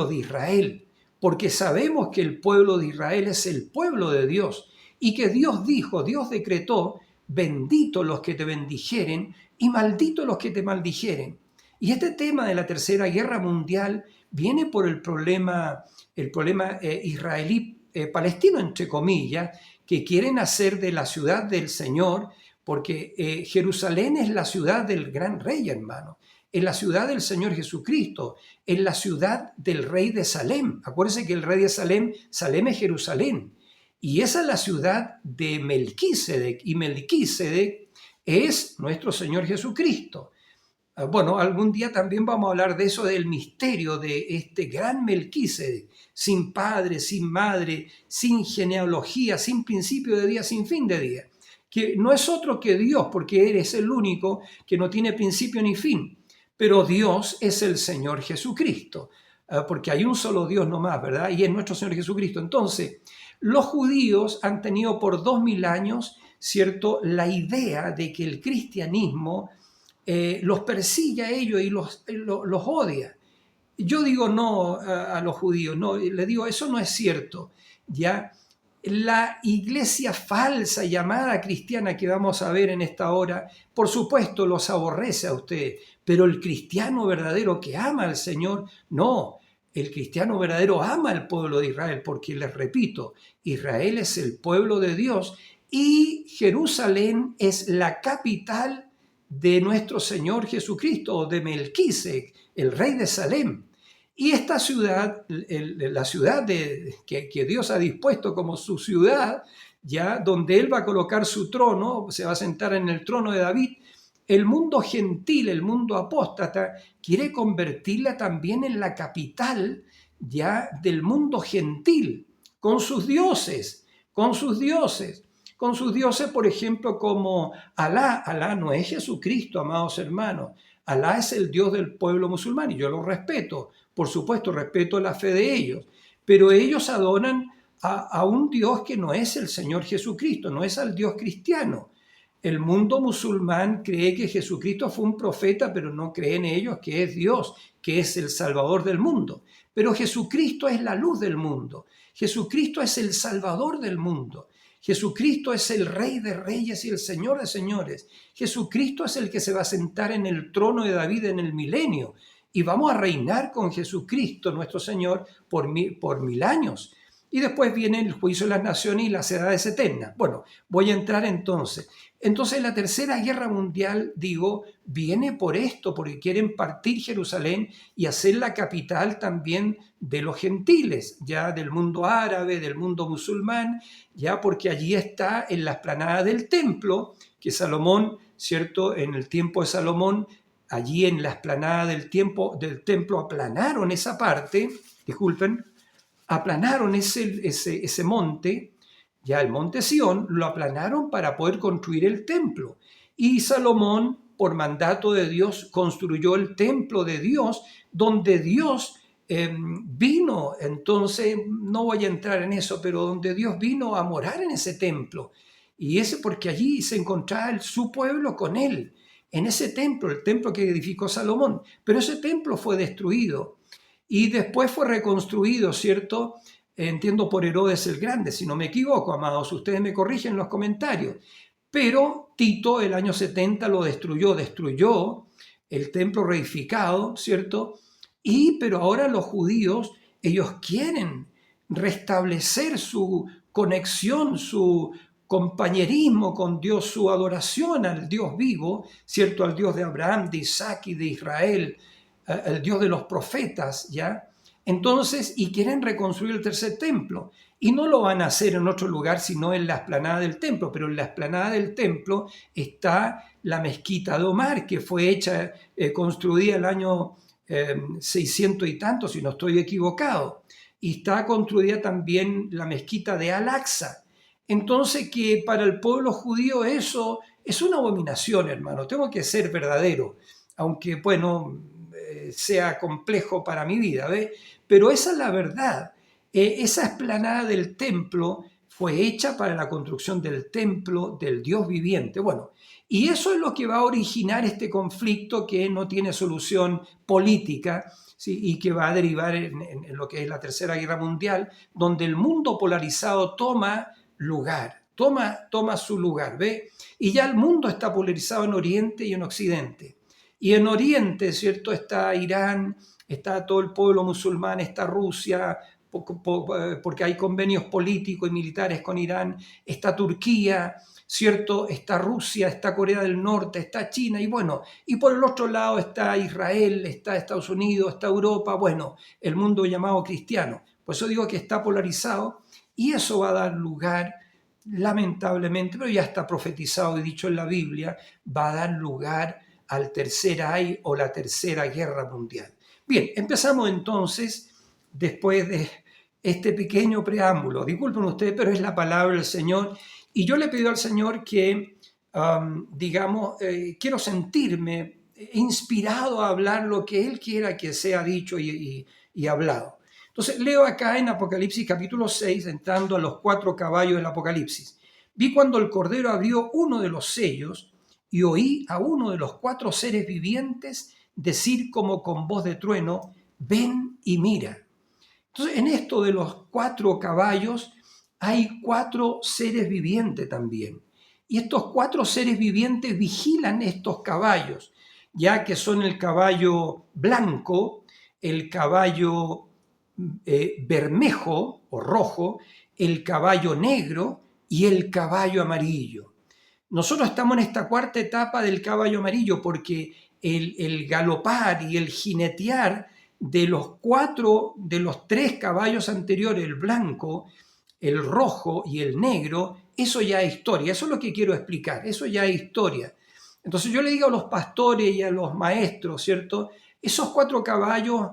de Israel, porque sabemos que el pueblo de Israel es el pueblo de Dios y que Dios dijo, Dios decretó, bendito los que te bendijeren y maldito los que te maldijeren. Y este tema de la Tercera Guerra Mundial viene por el problema israelí-palestino, entre comillas, que quieren hacer de la ciudad del Señor, porque Jerusalén es la ciudad del gran rey, hermano, es la ciudad del Señor Jesucristo, es la ciudad del rey de Salem. Acuérdense que el rey de Salem es Jerusalén, y esa es la ciudad de Melquisedec, y Melquisedec es nuestro Señor Jesucristo. Bueno, algún día también vamos a hablar de eso, del misterio de este gran Melquisedec, sin padre, sin madre, sin genealogía, sin principio de día, sin fin de día, que no es otro que Dios, porque Él es el único que no tiene principio ni fin, pero Dios es el Señor Jesucristo, porque hay un solo Dios nomás, ¿verdad? Y es nuestro Señor Jesucristo. Entonces, los judíos han tenido por 2000 años, ¿cierto?, la idea de que el cristianismo los persigue a ellos y los odia. Yo digo no a los judíos, no, le digo, eso no es cierto. ¿Ya? La iglesia falsa llamada cristiana que vamos a ver en esta hora, por supuesto los aborrece a ustedes, pero el cristiano verdadero que ama al Señor, no. El cristiano verdadero ama al pueblo de Israel, porque les repito, Israel es el pueblo de Dios y Jerusalén es la capital de nuestro Señor Jesucristo, de Melquisedec, el rey de Salem. Y esta ciudad, la ciudad que Dios ha dispuesto como su ciudad, ya donde Él va a colocar su trono, se va a sentar en el trono de David, el mundo gentil, el mundo apóstata, quiere convertirla también en la capital ya del mundo gentil, con sus dioses, por ejemplo, como Alá. Alá no es Jesucristo, amados hermanos. Alá es el Dios del pueblo musulmán y yo lo respeto. Por supuesto, respeto la fe de ellos. Pero ellos adoran a un Dios que no es el Señor Jesucristo, no es al Dios cristiano. El mundo musulmán cree que Jesucristo fue un profeta, pero no creen ellos que es Dios, que es el Salvador del mundo. Pero Jesucristo es la luz del mundo. Jesucristo es el Salvador del mundo. Jesucristo es el Rey de Reyes y el Señor de Señores. Jesucristo es el que se va a sentar en el trono de David en el milenio. Y vamos a reinar con Jesucristo, nuestro Señor, por 1000 años. Y después viene el juicio de las naciones y las edades eternas. Bueno, voy a entrar entonces. Entonces la Tercera Guerra Mundial, digo, viene por esto, porque quieren partir Jerusalén y hacer la capital también de los gentiles, ya del mundo árabe, del mundo musulmán, ya porque allí está en la explanada del templo, que Salomón, ¿cierto? En el tiempo de Salomón, allí en la explanada del templo aplanaron esa parte, disculpen, aplanaron ese monte, ya el monte Sión, lo aplanaron para poder construir el templo. Y Salomón, por mandato de Dios, construyó el templo de Dios, donde Dios vino, entonces, no voy a entrar en eso, pero donde Dios vino a morar en ese templo. Y ese porque allí se encontraba su pueblo con él, en ese templo, el templo que edificó Salomón. Pero ese templo fue destruido. Y después fue reconstruido, ¿cierto? Entiendo por Herodes el Grande, si no me equivoco, amados, ustedes me corrigen en los comentarios. Pero Tito el año 70 lo destruyó el templo reedificado, ¿cierto? Pero ahora los judíos Ellos quieren restablecer su conexión, su compañerismo con Dios, su adoración al Dios vivo, ¿cierto? Al Dios de Abraham, de Isaac y de Israel, el Dios de los profetas, ¿ya? Entonces, y quieren reconstruir el tercer templo. Y no lo van a hacer en otro lugar, sino en la explanada del templo. Pero en la explanada del templo está la mezquita de Omar, que fue hecha, construida el año 600 y tanto, si no estoy equivocado. Y está construida también la mezquita de Al-Aqsa. Entonces, que para el pueblo judío eso es una abominación, hermano. Tengo que ser verdadero, aunque, bueno, sea complejo para mi vida, ¿ves? Pero esa es la verdad. Esa explanada del templo fue hecha para la construcción del templo del Dios viviente. Bueno, y eso es lo que va a originar este conflicto que no tiene solución política, ¿sí? Y que va a derivar en lo que es la Tercera Guerra Mundial, donde el mundo polarizado toma lugar, toma su lugar, ¿ve? Y ya el mundo está polarizado en Oriente y en Occidente. Y en Oriente, ¿cierto? Está Irán, está todo el pueblo musulmán, está Rusia, porque hay convenios políticos y militares con Irán, está Turquía, ¿cierto? Está Rusia, está Corea del Norte, está China, y bueno, y por el otro lado está Israel, está Estados Unidos, está Europa, bueno, el mundo llamado cristiano. Por eso digo que está polarizado, y eso va a dar lugar, lamentablemente, pero ya está profetizado y dicho en la Biblia, va a dar lugar al tercer ay o la tercera guerra mundial. Bien, empezamos entonces, después de este pequeño preámbulo. Disculpen ustedes, pero es la palabra del Señor. Y yo le pido al Señor que, quiero sentirme inspirado a hablar lo que Él quiera que sea dicho y hablado. Entonces, leo acá en Apocalipsis capítulo 6, entrando a los 4 caballos del Apocalipsis. Vi cuando el Cordero abrió uno de los sellos y oí a uno de los 4 seres vivientes decir como con voz de trueno, ven y mira. Entonces, en esto de los 4 caballos hay 4 seres vivientes también. Y estos 4 seres vivientes vigilan estos caballos, ya que son el caballo blanco, el caballo bermejo o rojo, el caballo negro y el caballo amarillo. Nosotros estamos en esta 4ª etapa del caballo amarillo porque el galopar y el jinetear de los 3 caballos anteriores, el blanco, el rojo y el negro, eso ya es historia, eso es lo que quiero explicar, eso ya es historia. Entonces yo le digo a los pastores y a los maestros, ¿cierto? Esos 4 caballos,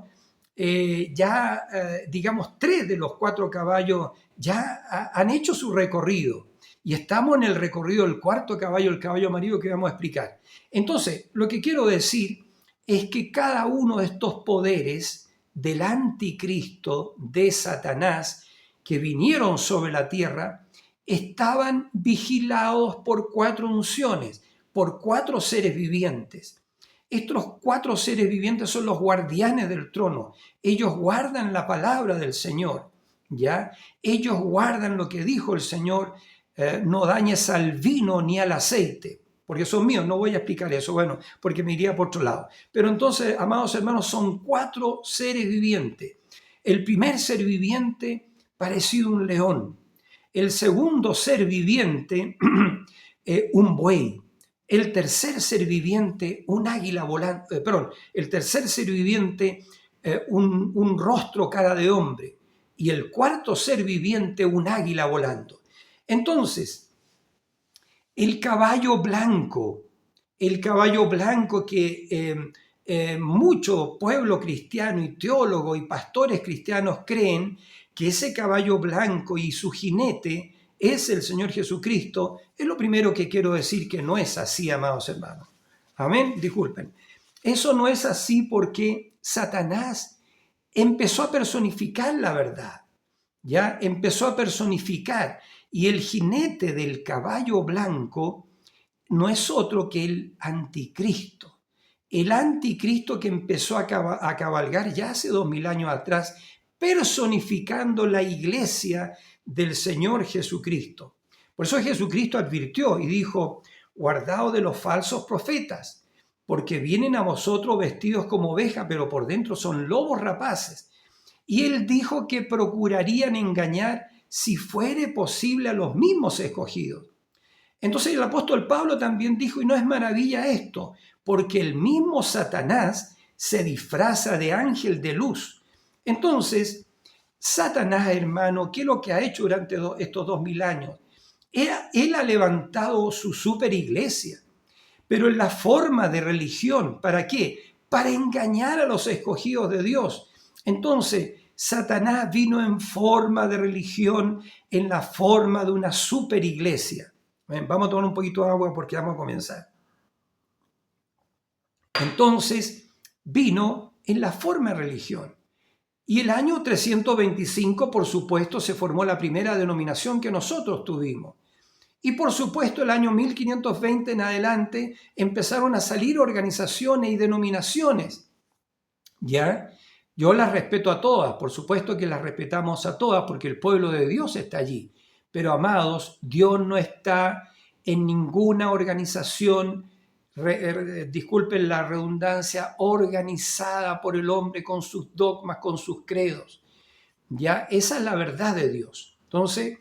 digamos 3 de los 4 caballos ya han hecho su recorrido y estamos en el recorrido del 4º caballo, el caballo amarillo que vamos a explicar. Entonces, lo que quiero decir es que cada uno de estos poderes del anticristo, de Satanás, que vinieron sobre la tierra, estaban vigilados por 4 unciones, por 4 seres vivientes. Estos 4 seres vivientes son los guardianes del trono. Ellos guardan la palabra del Señor, ¿ya? Ellos guardan lo que dijo el Señor, no dañes al vino ni al aceite, porque son míos, no voy a explicar eso, bueno, porque me iría por otro lado. Pero entonces, amados hermanos, son 4 seres vivientes. El primer ser viviente, parecido a un león. El segundo ser viviente, un buey. El tercer ser viviente, un águila volante, el tercer ser viviente, un rostro cara de hombre. Y el cuarto ser viviente, un águila volando. Entonces, el caballo blanco que mucho pueblo cristiano y teólogos y pastores cristianos creen que ese caballo blanco y su jinete es el Señor Jesucristo, es lo primero que quiero decir que no es así, amados hermanos. Amén, disculpen. Eso no es así porque Satanás empezó a personificar la verdad, ya empezó a personificar, y el jinete del caballo blanco no es otro que el anticristo. El anticristo que empezó a cabalgar ya hace 2000 años atrás, personificando la iglesia del Señor Jesucristo. Por eso Jesucristo advirtió y dijo, guardaos de los falsos profetas, porque vienen a vosotros vestidos como ovejas, pero por dentro son lobos rapaces. y él dijo que procurarían engañar si fuere posible a los mismos escogidos. Entonces el apóstol Pablo también dijo, y no es maravilla esto, porque el mismo Satanás se disfraza de ángel de luz. Entonces, Satanás, hermano, ¿qué es lo que ha hecho durante estos 2000 años? Él ha levantado su super iglesia, pero en la forma de religión. ¿Para qué? Para engañar a los escogidos de Dios. Entonces, Satanás vino en forma de religión, en la forma de una super iglesia. Vamos a tomar un poquito de agua porque vamos a comenzar. Entonces, vino en la forma de religión. Y el año 325, por supuesto, se formó la primera denominación que nosotros tuvimos. Y por supuesto, el año 1520 en adelante empezaron a salir organizaciones y denominaciones. ¿Ya? Yo las respeto a todas, por supuesto que las respetamos a todas porque el pueblo de Dios está allí. Pero amados, Dios no está en ninguna organización, disculpen la redundancia, organizada por el hombre con sus dogmas, con sus credos. ¿Ya? Esa es la verdad de Dios. Entonces,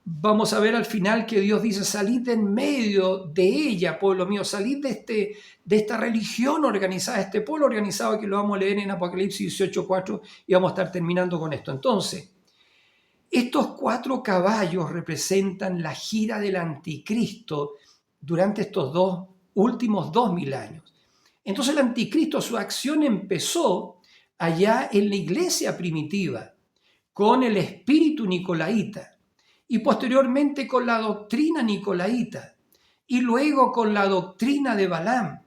vamos a ver al final que Dios dice, salid de en medio de ella, pueblo mío, salid de esta religión organizada, este pueblo organizado, que lo vamos a leer en Apocalipsis 18:4 y vamos a estar terminando con esto. Entonces, estos 4 caballos representan la gira del anticristo durante estos últimos 2000 años. Entonces el anticristo, su acción empezó allá en la iglesia primitiva, con el espíritu nicolaíta, y posteriormente con la doctrina nicolaíta, y luego con la doctrina de Balaam,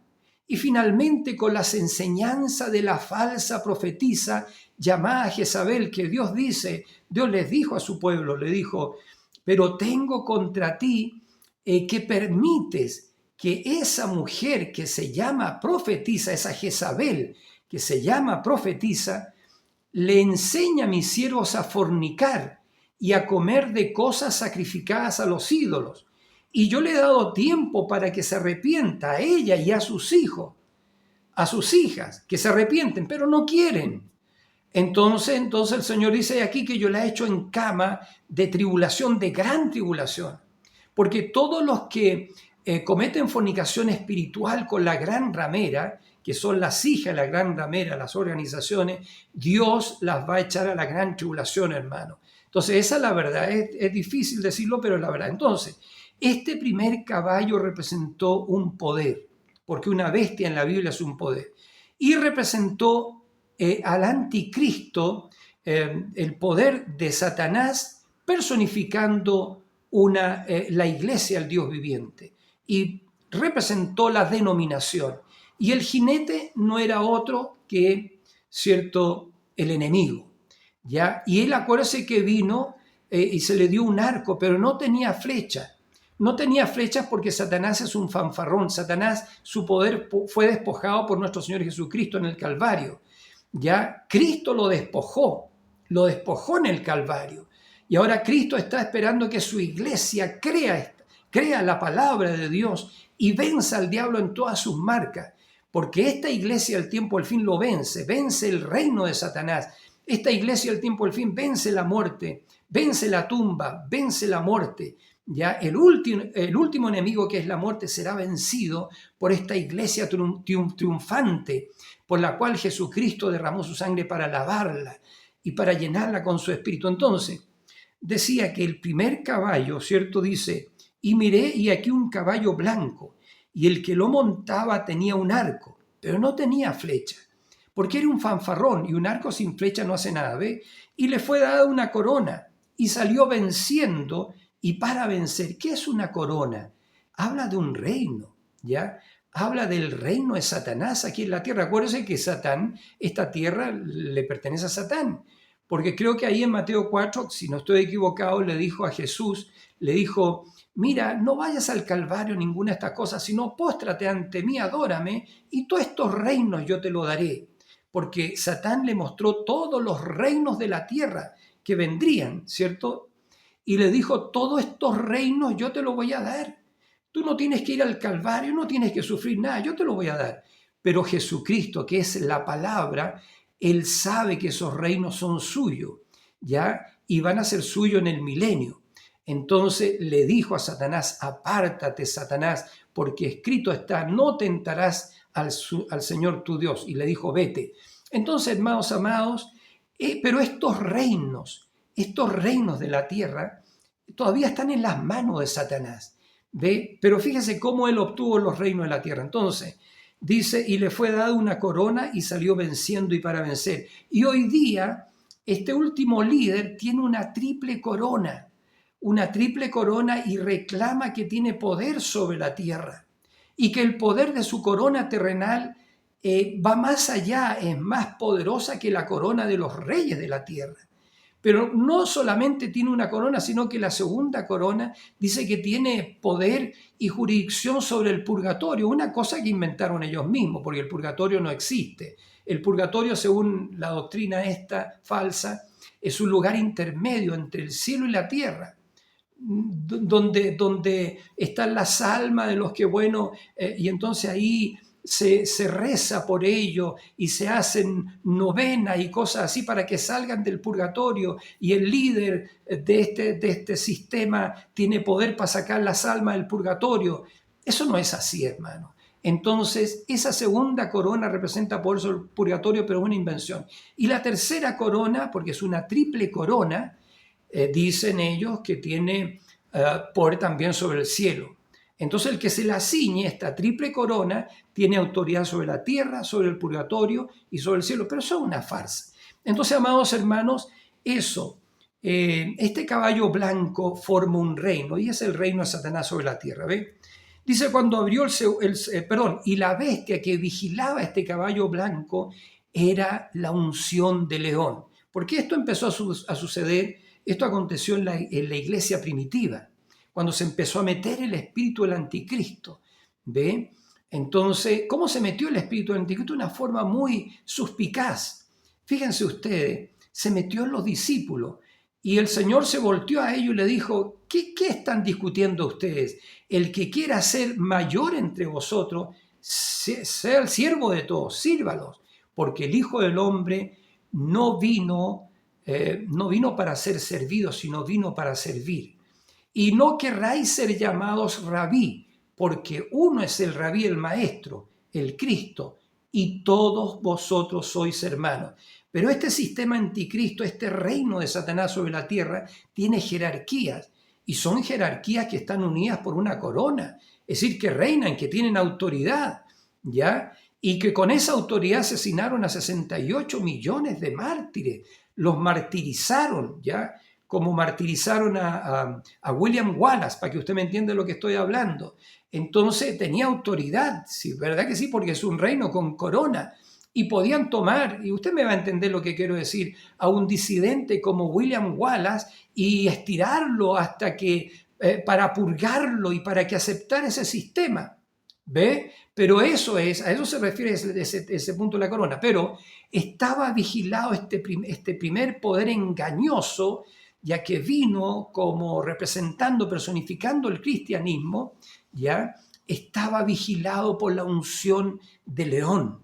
y finalmente con las enseñanzas de la falsa profetisa llamada Jezabel, que Dios les dijo a su pueblo, le dijo, pero tengo contra ti que permites que esa mujer que se llama profetisa, esa Jezabel que se llama profetisa, le enseña a mis siervos a fornicar y a comer de cosas sacrificadas a los ídolos. Y yo le he dado tiempo para que se arrepienta a ella y a sus hijos, a sus hijas, que se arrepienten, pero no quieren. Entonces el Señor dice aquí que yo la he hecho en cama de tribulación, de gran tribulación. Porque todos los que cometen fornicación espiritual con la gran ramera, que son las hijas de la gran ramera, las organizaciones, Dios las va a echar a la gran tribulación, hermano. Entonces esa es la verdad, es difícil decirlo, pero es la verdad. Entonces, este primer caballo representó un poder, porque una bestia en la Biblia es un poder, y representó al anticristo, el poder de Satanás, personificando la iglesia al Dios viviente, y representó la denominación. Y el jinete no era otro que, ¿cierto?, el enemigo, ¿ya? Y él, acuérdese que vino y se le dio un arco, pero no tenía flecha. No tenía flechas porque Satanás es un fanfarrón. Satanás, su poder fue despojado por nuestro Señor Jesucristo en el Calvario. Ya Cristo lo despojó en el Calvario. Y ahora Cristo está esperando que su iglesia crea la palabra de Dios y venza al diablo en todas sus marcas. Porque esta iglesia al tiempo al fin lo vence el reino de Satanás. Esta iglesia al tiempo al fin vence la muerte, vence la tumba, vence la muerte. Ya el último enemigo, que es la muerte, será vencido por esta iglesia triunfante, por la cual Jesucristo derramó su sangre para lavarla y para llenarla con su espíritu. Entonces, decía que el primer caballo, ¿cierto? Dice, y miré y aquí un caballo blanco, y el que lo montaba tenía un arco, pero no tenía flecha, porque era un fanfarrón, y un arco sin flecha no hace nada, ¿ve? Y le fue dada una corona, y salió venciendo y para vencer. ¿Qué es una corona? Habla de un reino, ¿ya? Habla del reino de Satanás aquí en la tierra. Acuérdense que esta tierra le pertenece a Satán, porque creo que ahí en Mateo 4, si no estoy equivocado, le dijo a Jesús, le dijo, mira, no vayas al Calvario ninguna de estas cosas, sino póstrate ante mí, adórame, y todos estos reinos yo te lo daré. Porque Satán le mostró todos los reinos de la tierra que vendrían, ¿cierto? Y le dijo, todos estos reinos yo te los voy a dar. Tú no tienes que ir al Calvario, no tienes que sufrir nada, yo te lo voy a dar. Pero Jesucristo, que es la palabra, Él sabe que esos reinos son suyos, ¿ya? Y van a ser suyos en el milenio. Entonces le dijo a Satanás: apártate, Satanás, porque escrito está, no tentarás al Señor tu Dios. Y le dijo: vete. Entonces, hermanos amados, pero estos reinos de la tierra, todavía están en las manos de Satanás. ¿Ve? Pero fíjese cómo él obtuvo los reinos de la tierra. Entonces, dice: y le fue dada una corona y salió venciendo y para vencer. Y hoy día, este último líder tiene una triple corona y reclama que tiene poder sobre la tierra y que el poder de su corona terrenal va más allá, es más poderosa que la corona de los reyes de la tierra. Pero no solamente tiene una corona, sino que la segunda corona dice que tiene poder y jurisdicción sobre el purgatorio, una cosa que inventaron ellos mismos, porque el purgatorio no existe. El purgatorio, según la doctrina esta falsa, es un lugar intermedio entre el cielo y la tierra, donde están las almas de los que, y entonces ahí se reza por ello y se hacen novenas y cosas así para que salgan del purgatorio, y el líder de este sistema tiene poder para sacar las almas del purgatorio. Eso no es así, hermano. Entonces, esa segunda corona representa por eso el purgatorio, pero es una invención. Y la tercera corona, porque es una triple corona, dicen ellos que tiene poder también sobre el cielo. Entonces el que se la ciñe, esta triple corona, tiene autoridad sobre la tierra, sobre el purgatorio y sobre el cielo. Pero eso es una farsa. Entonces, amados hermanos, este caballo blanco forma un reino, y es el reino de Satanás sobre la tierra. ¿Ve? Dice: cuando abrió y la bestia que vigilaba este caballo blanco era la unción de león. Porque esto empezó a suceder. Esto aconteció en la iglesia primitiva, cuando se empezó a meter el espíritu del anticristo. ¿Ve? Entonces, ¿cómo se metió el espíritu del anticristo? De una forma muy suspicaz. Fíjense ustedes, se metió en los discípulos y el Señor se volteó a ellos y le dijo: ¿Qué están discutiendo ustedes? El que quiera ser mayor entre vosotros, sea el siervo de todos, sírvalos, porque el Hijo del Hombre no vino para ser servido, sino vino para servir. Y no querráis ser llamados rabí, porque uno es el rabí, el maestro, el Cristo, y todos vosotros sois hermanos. Pero este sistema anticristo, este reino de Satanás sobre la tierra, tiene jerarquías, y son jerarquías que están unidas por una corona, es decir, que reinan, que tienen autoridad, ¿ya? Y que con esa autoridad asesinaron a 68 millones de mártires, los martirizaron, ¿ya? Como martirizaron a William Wallace, para que usted me entienda lo que estoy hablando. Entonces tenía autoridad, sí, ¿verdad que sí? Porque es un reino con corona. Y podían tomar, y usted me va a entender lo que quiero decir, a un disidente como William Wallace y estirarlo hasta que, para purgarlo y para que aceptara ese sistema. ¿Ve? Pero a eso se refiere ese punto de la corona. Pero estaba vigilado este primer poder engañoso, ya que vino como representando, personificando el cristianismo, ya estaba vigilado por la unción de león.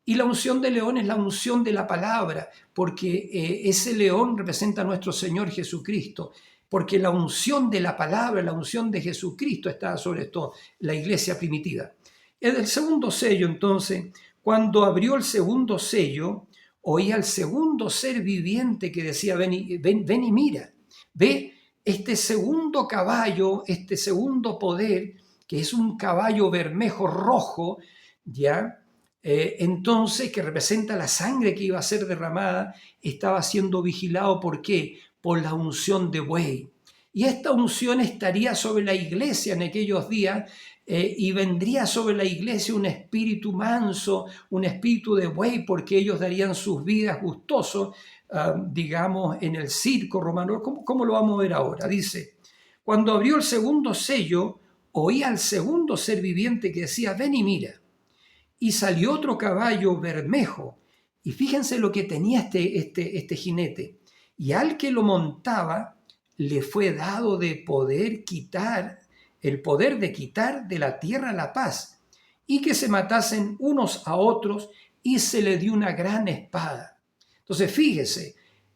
Y la unción de león es la unción de la palabra, porque ese león representa a nuestro Señor Jesucristo, porque la unción de la palabra, la unción de Jesucristo está sobre esto, la iglesia primitiva. El segundo sello, entonces, cuando abrió el segundo sello, oía al segundo ser viviente que decía: ven y mira. Ve este segundo caballo, este segundo poder, que es un caballo bermejo rojo, ¿ya? Entonces, que representa la sangre que iba a ser derramada, estaba siendo vigilado. ¿Por qué? Por la unción de buey. Y esta unción estaría sobre la iglesia en aquellos días, y vendría sobre la iglesia un espíritu manso, un espíritu de buey, porque ellos darían sus vidas gustosos, digamos, en el circo romano. ¿Cómo lo vamos a ver ahora? Dice: cuando abrió el segundo sello, oí al segundo ser viviente que decía: ven y mira. Y salió otro caballo bermejo, y fíjense lo que tenía este jinete. Y al que lo montaba le fue dado el poder de quitar de la tierra la paz, y que se matasen unos a otros, y se le dio una gran espada. Entonces, fíjese,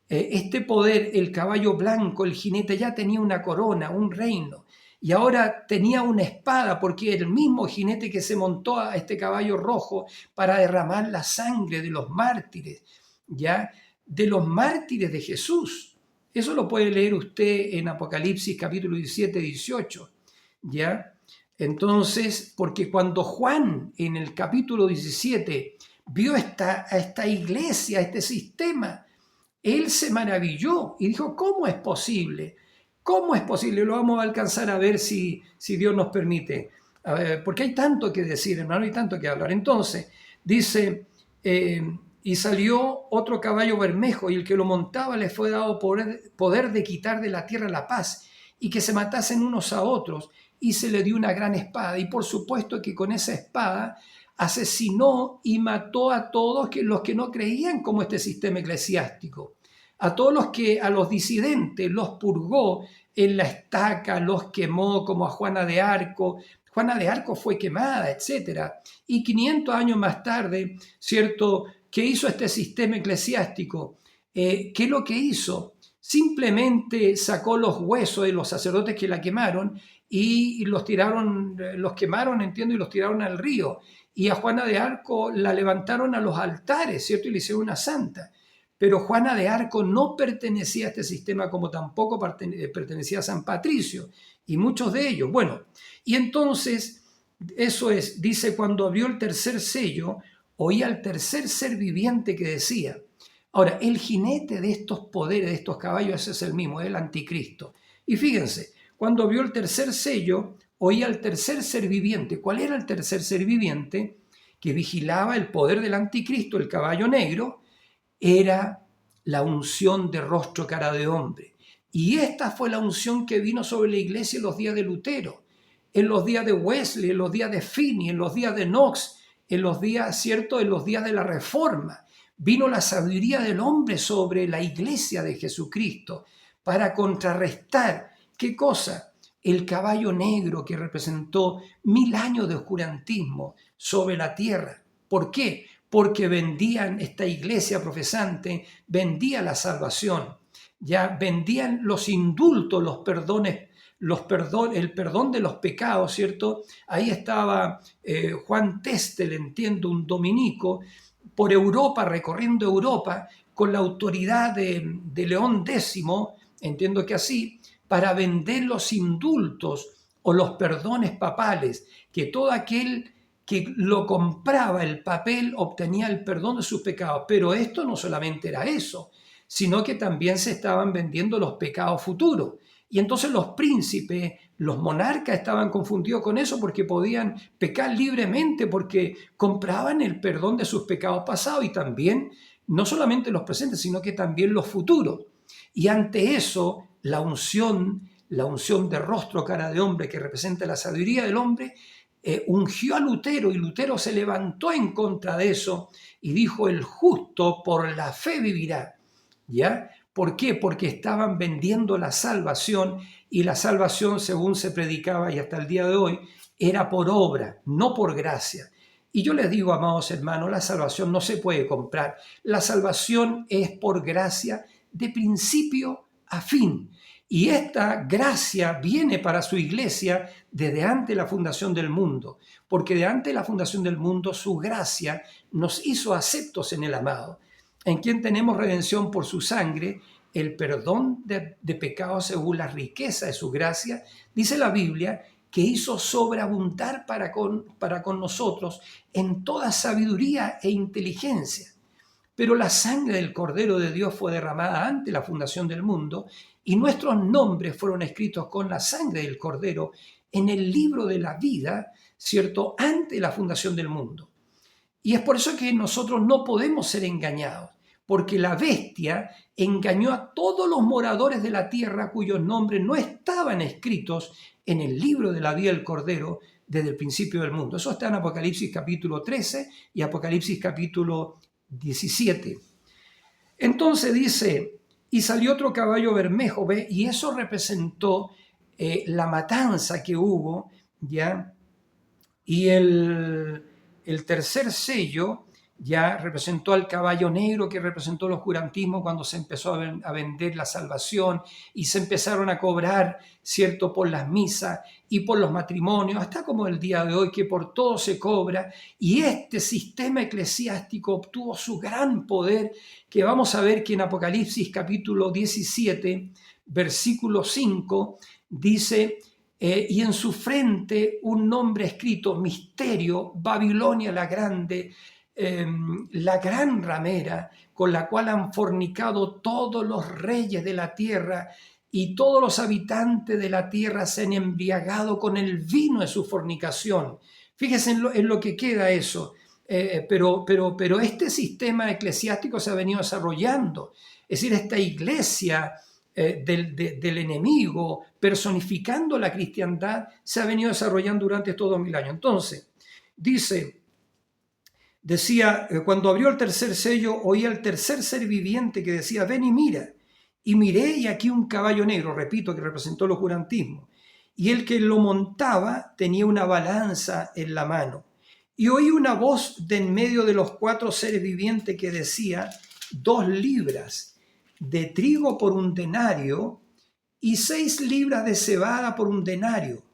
este poder, el caballo blanco, el jinete ya tenía una corona, un reino, y ahora tenía una espada, porque el mismo jinete que se montó a este caballo rojo para derramar la sangre de los mártires, ¿ya? De los mártires de Jesús. Eso lo puede leer usted en Apocalipsis capítulo 17, 18, ¿ya? Entonces, porque cuando Juan en el capítulo 17 vio a esta iglesia, este sistema, él se maravilló y dijo, ¿cómo es posible? ¿Cómo es posible? Lo vamos a alcanzar a ver si Dios nos permite. A ver, porque hay tanto que decir, hermano, hay tanto que hablar. Entonces, dice, y salió otro caballo bermejo, y el que lo montaba le fue dado poder de quitar de la tierra la paz, y que se matasen unos a otros, y se le dio una gran espada. Y por supuesto que con esa espada asesinó y mató a todos los que no creían como este sistema eclesiástico. A todos a los disidentes los purgó en la estaca, los quemó como a Juana de Arco. Juana de Arco fue quemada, etc. Y 500 años más tarde, ¿cierto? ¿Qué hizo este sistema eclesiástico? ¿Qué es lo que hizo? Simplemente sacó los huesos de los sacerdotes que la quemaron y los quemaron, entiendo, y los tiraron al río. Y a Juana de Arco la levantaron a los altares, ¿cierto? Y le hicieron una santa. Pero Juana de Arco no pertenecía a este sistema, como tampoco pertenecía a San Patricio, y muchos de ellos. Bueno, y entonces, eso es, dice, cuando abrió el tercer sello, oía al tercer ser viviente que decía. Ahora, el jinete de estos poderes, de estos caballos, ese es el mismo, es el anticristo. Y fíjense, cuando vio el tercer sello, oía al tercer ser viviente. ¿Cuál era el tercer ser viviente? Que vigilaba el poder del anticristo, el caballo negro, era la unción de rostro cara de hombre. Y esta fue la unción que vino sobre la iglesia en los días de Lutero, en los días de Wesley, en los días de Finney, en los días de Knox, en los días, ¿cierto?, en los días de la Reforma. Vino la sabiduría del hombre sobre la iglesia de Jesucristo para contrarrestar, ¿qué cosa? El caballo negro que representó 1000 años de oscurantismo sobre la tierra. ¿Por qué? Porque vendían, esta iglesia profesante vendía la salvación, ya vendían los indultos, los perdones, el perdón de los pecados, ¿cierto? Ahí estaba Juan Testel, entiendo, un dominico, por Europa, recorriendo Europa, con la autoridad de León X, entiendo que así, para vender los indultos o los perdones papales, que todo aquel que lo compraba el papel obtenía el perdón de sus pecados. Pero esto no solamente era eso, sino que también se estaban vendiendo los pecados futuros. Y entonces los príncipes, los monarcas estaban confundidos con eso porque podían pecar libremente, porque compraban el perdón de sus pecados pasados y también, no solamente los presentes, sino que también los futuros. Y ante eso, la unción de rostro cara de hombre que representa la sabiduría del hombre, ungió a Lutero, y Lutero se levantó en contra de eso y dijo: el justo por la fe vivirá. ¿Ya? ¿Por qué? Porque estaban vendiendo la salvación, y la salvación, según se predicaba y hasta el día de hoy, era por obra, no por gracia. Y yo les digo, amados hermanos, la salvación no se puede comprar. La salvación es por gracia de principio a fin. Y esta gracia viene para su iglesia desde antes de la fundación del mundo, porque de antes de la fundación del mundo su gracia nos hizo aceptos en el amado, en quien tenemos redención por su sangre, el perdón de pecados según la riqueza de su gracia. Dice la Biblia que hizo sobreabundar para con nosotros en toda sabiduría e inteligencia. Pero la sangre del Cordero de Dios fue derramada antes de la fundación del mundo, y nuestros nombres fueron escritos con la sangre del Cordero en el libro de la vida, ¿cierto?, antes de la fundación del mundo. Y es por eso que nosotros no podemos ser engañados, porque la bestia engañó a todos los moradores de la tierra cuyos nombres no estaban escritos en el libro de la vida del Cordero desde el principio del mundo. Eso está en Apocalipsis capítulo 13 y Apocalipsis capítulo 17. Entonces dice, y salió otro caballo bermejo, ¿ve? Y eso representó la matanza que hubo, ¿ya? Y el tercer sello ya representó al caballo negro que representó el oscurantismo cuando se empezó a vender la salvación y se empezaron a cobrar, ¿cierto?, por las misas y por los matrimonios, hasta como el día de hoy que por todo se cobra. Y este sistema eclesiástico obtuvo su gran poder, que vamos a ver que en Apocalipsis capítulo 17, versículo 5, dice: y en su frente un nombre escrito, Misterio, Babilonia la Grande, la gran ramera, con la cual han fornicado todos los reyes de la tierra, y todos los habitantes de la tierra se han embriagado con el vino de su fornicación. Fíjense en lo que queda eso. Pero este sistema eclesiástico se ha venido desarrollando. Es decir, esta iglesia del enemigo, personificando la cristiandad, se ha venido desarrollando durante estos 2000 años. Entonces, decía, cuando abrió el tercer sello, oía el tercer ser viviente que decía: ven y mira. Y miré, y aquí un caballo negro, repito, que representó el oscurantismo. Y el que lo montaba tenía una balanza en la mano. Y oí una voz de en medio de los cuatro seres vivientes que decía: 2 libras de trigo por un denario y 6 libras de cebada por un denario.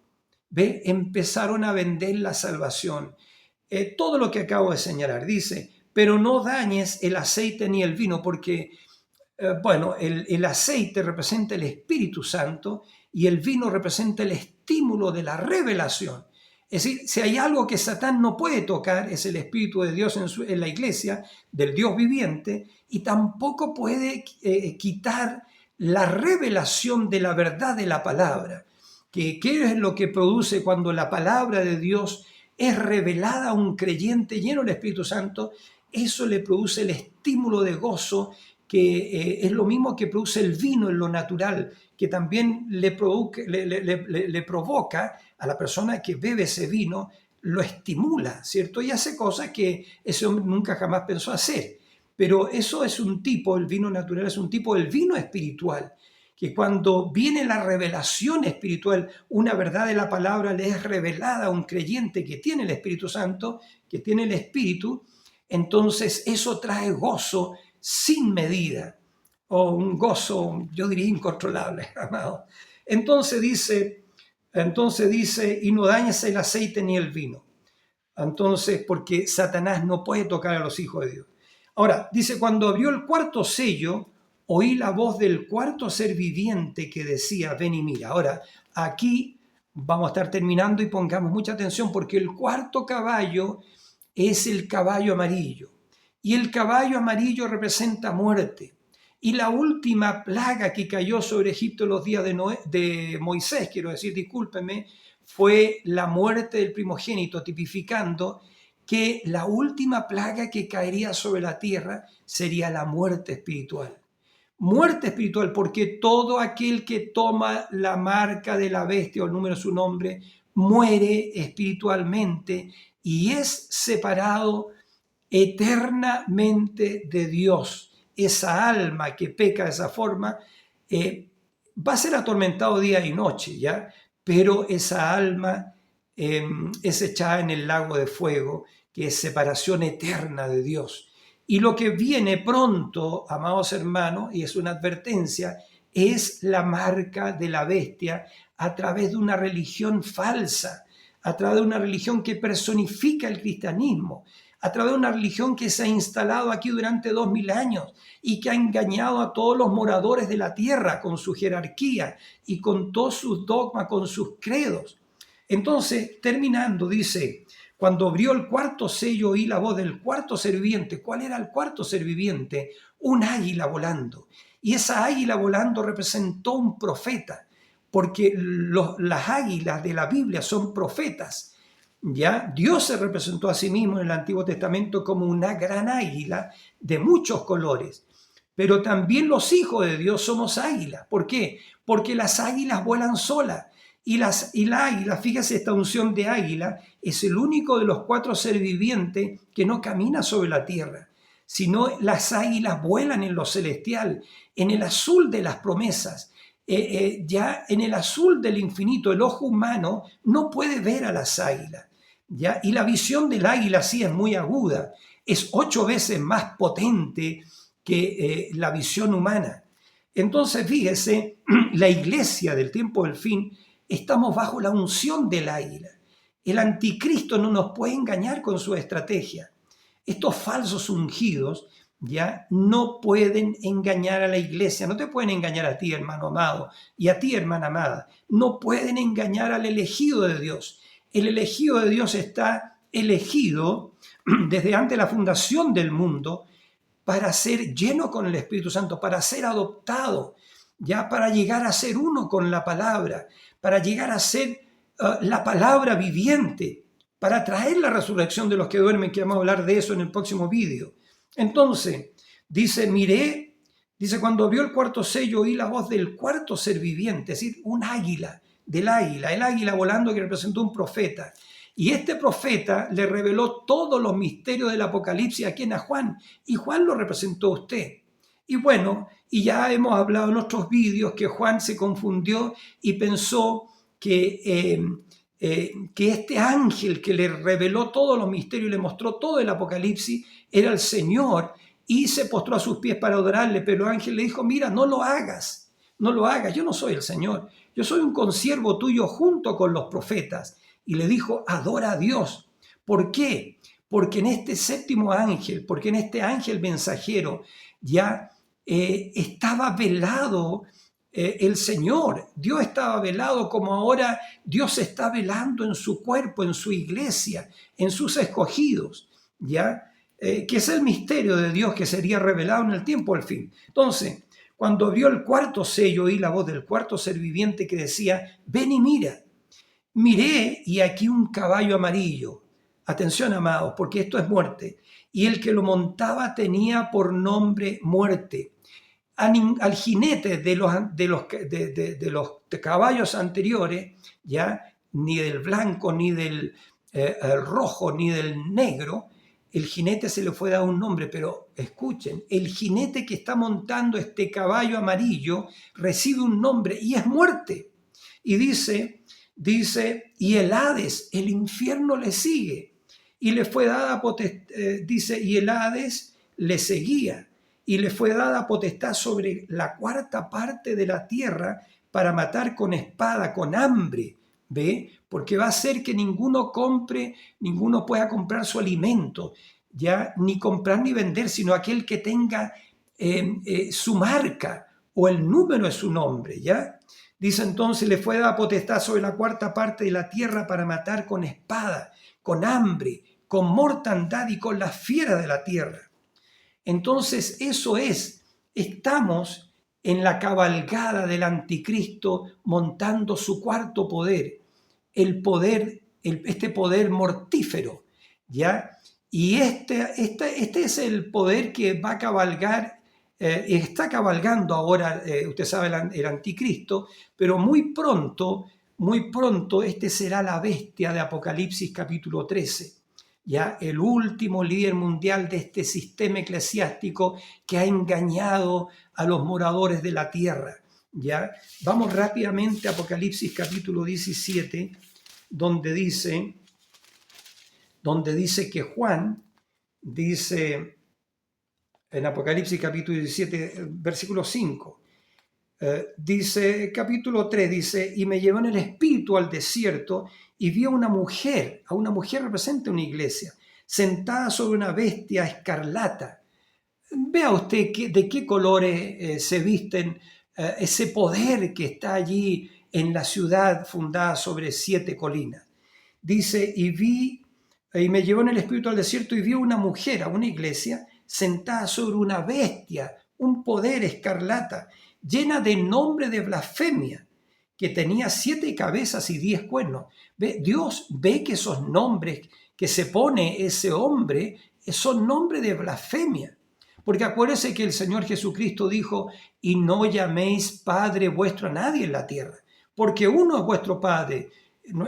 ¿Ve? Empezaron a vender la salvación. Todo lo que acabo de señalar. Dice: pero no dañes el aceite ni el vino, porque el aceite representa el Espíritu Santo y el vino representa el estímulo de la revelación. Es decir, si hay algo que Satán no puede tocar, es el Espíritu de Dios en la iglesia, del Dios viviente, y tampoco puede quitar la revelación de la verdad de la palabra. ¿Qué es lo que produce cuando la palabra de Dios es revelada a un creyente lleno del Espíritu Santo? Eso le produce el estímulo de gozo, que es lo mismo que produce el vino en lo natural, que también le provoca a la persona que bebe ese vino, lo estimula, ¿cierto? Y hace cosas que ese hombre nunca jamás pensó hacer. Pero eso es un tipo, el vino natural es un tipo del vino espiritual, que cuando viene la revelación espiritual, una verdad de la palabra le es revelada a un creyente que tiene el Espíritu Santo, que tiene el Espíritu, entonces eso trae gozo sin medida, o un gozo, yo diría, incontrolable, amado. Entonces dice, y no dañes el aceite ni el vino. Entonces, porque Satanás no puede tocar a los hijos de Dios. Ahora, dice: cuando abrió el cuarto sello, oí la voz del cuarto ser viviente que decía: ven y mira. Ahora, aquí vamos a estar terminando y pongamos mucha atención, porque el cuarto caballo es el caballo amarillo. Y el caballo amarillo representa muerte. Y la última plaga que cayó sobre Egipto en los días de Moisés, quiero decir, discúlpenme, fue la muerte del primogénito, tipificando que la última plaga que caería sobre la tierra sería la muerte espiritual. Muerte espiritual, porque todo aquel que toma la marca de la bestia o el número de su nombre muere espiritualmente y es separado eternamente de Dios. Esa alma que peca de esa forma va a ser atormentado día y noche, ¿ya? Pero esa alma es echada en el lago de fuego, que es separación eterna de Dios. Y lo que viene pronto, amados hermanos, y es una advertencia, es la marca de la bestia a través de una religión falsa, a través de una religión que personifica el cristianismo, a través de una religión que se ha instalado aquí durante 2000 años y que ha engañado a todos los moradores de la tierra con su jerarquía y con todos sus dogmas, con sus credos. Entonces, terminando, dice: cuando abrió el cuarto sello, oí la voz del cuarto ser viviente. ¿Cuál era el cuarto ser viviente? Un águila volando. Y esa águila volando representó un profeta, porque las águilas de la Biblia son profetas. ¿Ya? Dios se representó a sí mismo en el Antiguo Testamento como una gran águila de muchos colores, pero también los hijos de Dios somos águilas. ¿Por qué? Porque las águilas vuelan solas y la águila, fíjese, esta unción de águila es el único de los 4 seres vivientes que no camina sobre la tierra, sino las águilas vuelan en lo celestial, en el azul de las promesas. Ya en el azul del infinito, el ojo humano no puede ver a las águilas, ¿ya? Y la visión del águila sí es muy aguda. es 8 veces más potente que la visión humana. Entonces, fíjese, la iglesia del tiempo del fin, estamos bajo la unción del águila. El anticristo no nos puede engañar con su estrategia. Estos falsos ungidos ya no pueden engañar a la iglesia, no te pueden engañar a ti, hermano amado, y a ti, hermana amada. No pueden engañar al elegido de Dios. El elegido de Dios está elegido desde antes de la fundación del mundo para ser lleno con el Espíritu Santo, para ser adoptado, ya para llegar a ser uno con la palabra, para llegar a ser la palabra viviente, para traer la resurrección de los que duermen, que vamos a hablar de eso en el próximo vídeo. Entonces, dice, miré, dice, cuando abrió el cuarto sello, oí la voz del cuarto ser viviente, es decir, un águila, del águila, el águila volando que representó un profeta. Y este profeta le reveló todos los misterios del Apocalipsis a quien, a Juan, y Juan lo representó a usted. Y bueno, y ya hemos hablado en otros vídeos que Juan se confundió y pensó que este ángel que le reveló todos los misterios y le mostró todo el Apocalipsis era el Señor, y se postró a sus pies para adorarle, pero el ángel le dijo, mira, no lo hagas, yo no soy el Señor, yo soy un consiervo tuyo junto con los profetas. Y le dijo, adora a Dios. ¿Por qué? Porque en este séptimo ángel, porque en este ángel mensajero ya estaba velado el Señor. Dios estaba velado como ahora Dios está velando en su cuerpo, en su iglesia, en sus escogidos, ¿ya? Que es el misterio de Dios que sería revelado en el tiempo del fin. Entonces, cuando abrió el cuarto sello, oí la voz del cuarto ser viviente que decía, ven y mira. Miré y aquí un caballo amarillo. Atención, amados, porque esto es muerte. Y el que lo montaba tenía por nombre muerte. Al jinete de los caballos anteriores, ya ni del blanco, ni del rojo, ni del negro, el jinete se le fue dado un nombre, pero escuchen, el jinete que está montando este caballo amarillo recibe un nombre y es muerte. Y dice, y el Hades, el infierno le sigue. Y le fue dada potestad, dice, y el Hades le seguía. Y le fue dada potestad sobre la cuarta parte de la tierra para matar con espada, con hambre. ¿Ve? Porque va a hacer que ninguno pueda comprar su alimento, ya ni comprar ni vender, sino aquel que tenga su marca o el número de su nombre, ¿ya? Dice entonces, le fue dada potestad sobre la cuarta parte de la tierra para matar con espada, con hambre, con mortandad y con las fieras de la tierra. Entonces estamos en la cabalgada del anticristo montando su cuarto poder, este poder mortífero, ¿ya? Y este es el poder que va a cabalgar, está cabalgando ahora, usted sabe, el anticristo, pero muy pronto, este será la bestia de Apocalipsis capítulo 13. Ya el último líder mundial de este sistema eclesiástico que ha engañado a los moradores de la tierra. Ya vamos rápidamente a Apocalipsis capítulo 17, donde dice que Juan dice en Apocalipsis capítulo 17, versículo 5. Dice, capítulo 3, dice, y me llevó en el espíritu al desierto y vi a una mujer representa una iglesia, sentada sobre una bestia escarlata. Vea usted de qué colores se visten ese poder que está allí en la ciudad fundada sobre 7 colinas. Dice, y me llevó en el espíritu al desierto y vi a una mujer, a una iglesia, sentada sobre una bestia, un poder escarlata, llena de nombre de blasfemia, que tenía 7 cabezas y 10 cuernos. Dios ve que esos nombres que se pone ese hombre son nombres de blasfemia. Porque acuérdense que el Señor Jesucristo dijo, y no llaméis Padre vuestro a nadie en la tierra, porque uno es vuestro Padre,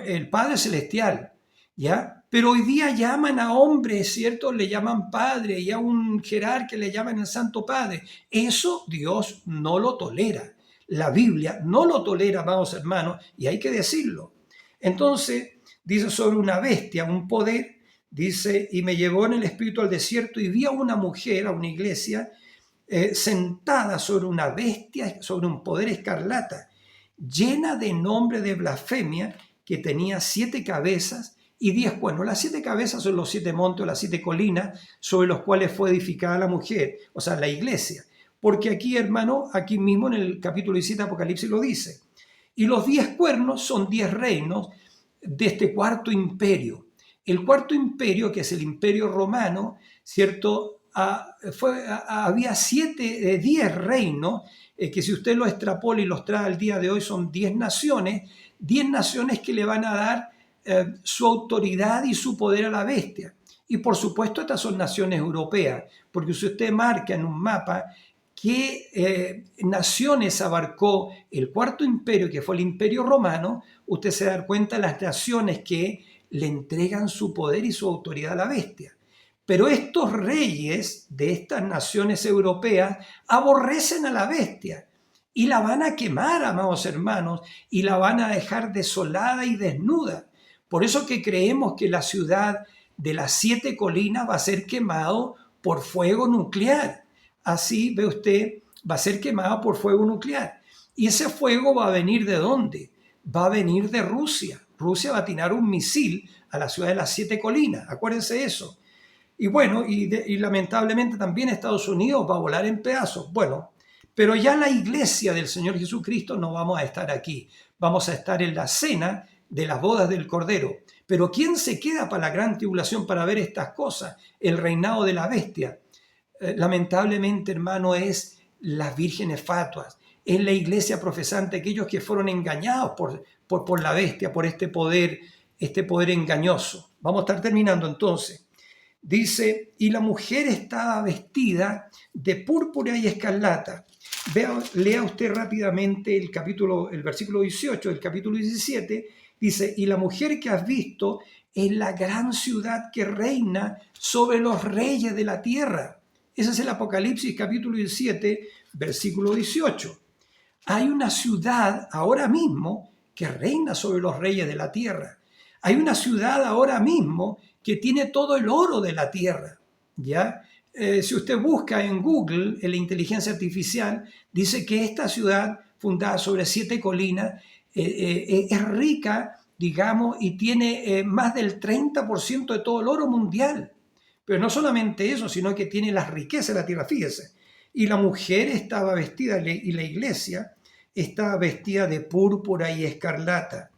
el Padre Celestial, ¿ya? Pero hoy día llaman a hombres, ¿cierto? Le llaman Padre, y a un jerarca le llaman el Santo Padre. Eso Dios no lo tolera. La Biblia no lo tolera, amados hermanos, y hay que decirlo. Entonces, dice sobre una bestia, un poder, Dice, y me llevó en el espíritu al desierto y vi a una mujer, a una iglesia, sentada sobre una bestia, sobre un poder escarlata, llena de nombre de blasfemia, que tenía 7 cabezas y 10 cuernos. Las 7 cabezas son los 7 montes, las 7 colinas sobre los cuales fue edificada la mujer, o sea, la iglesia. Porque aquí, hermano, aquí mismo en el capítulo 17 de Apocalipsis lo dice. Y los 10 cuernos son 10 reinos de este cuarto imperio. El cuarto imperio, que es el imperio romano, ¿cierto? Había 10 reinos, que si usted lo extrapola y los trae al día de hoy son 10 naciones que le van a dar su autoridad y su poder a la bestia. Y por supuesto estas son naciones europeas, porque si usted marca en un mapa qué naciones abarcó el cuarto imperio, que fue el imperio romano, usted se da cuenta de las naciones que le entregan su poder y su autoridad a la bestia. Pero estos reyes de estas naciones europeas aborrecen a la bestia y la van a quemar, amados hermanos, y la van a dejar desolada y desnuda. Por eso que creemos que la ciudad de las 7 colinas va a ser quemado por fuego nuclear. Así, ve usted, va a ser quemado por fuego nuclear. ¿Y ese fuego va a venir de dónde? Va a venir de Rusia. Rusia va a tirar un misil a la ciudad de las 7 colinas. Acuérdense de eso. Y bueno, y lamentablemente también Estados Unidos va a volar en pedazos. Bueno, pero ya la iglesia del Señor Jesucristo no vamos a estar aquí. Vamos a estar en la cena de las bodas del Cordero. Pero ¿quién se queda para la gran tribulación para ver estas cosas? El reinado de la bestia. Lamentablemente, hermano, es las vírgenes fatuas. Es la iglesia profesante, aquellos que fueron engañados por la bestia, por este poder engañoso. Vamos a estar terminando entonces. Dice, y la mujer estaba vestida de púrpura y escarlata. Lea usted rápidamente el versículo 18 del capítulo 17. Dice, y la mujer que has visto es la gran ciudad que reina sobre los reyes de la tierra. Ese es el Apocalipsis capítulo 17, versículo 18. Hay una ciudad ahora mismo que reina sobre los reyes de la tierra. Hay una ciudad ahora mismo que tiene todo el oro de la tierra, ¿ya? Si usted busca en Google, en la inteligencia artificial, dice que esta ciudad, fundada sobre 7 colinas, es rica, digamos, y tiene más del 30% de todo el oro mundial. Pero no solamente eso, sino que tiene las riquezas de la tierra, fíjese. Y la mujer estaba vestida, y la iglesia estaba vestida de púrpura y escarlata,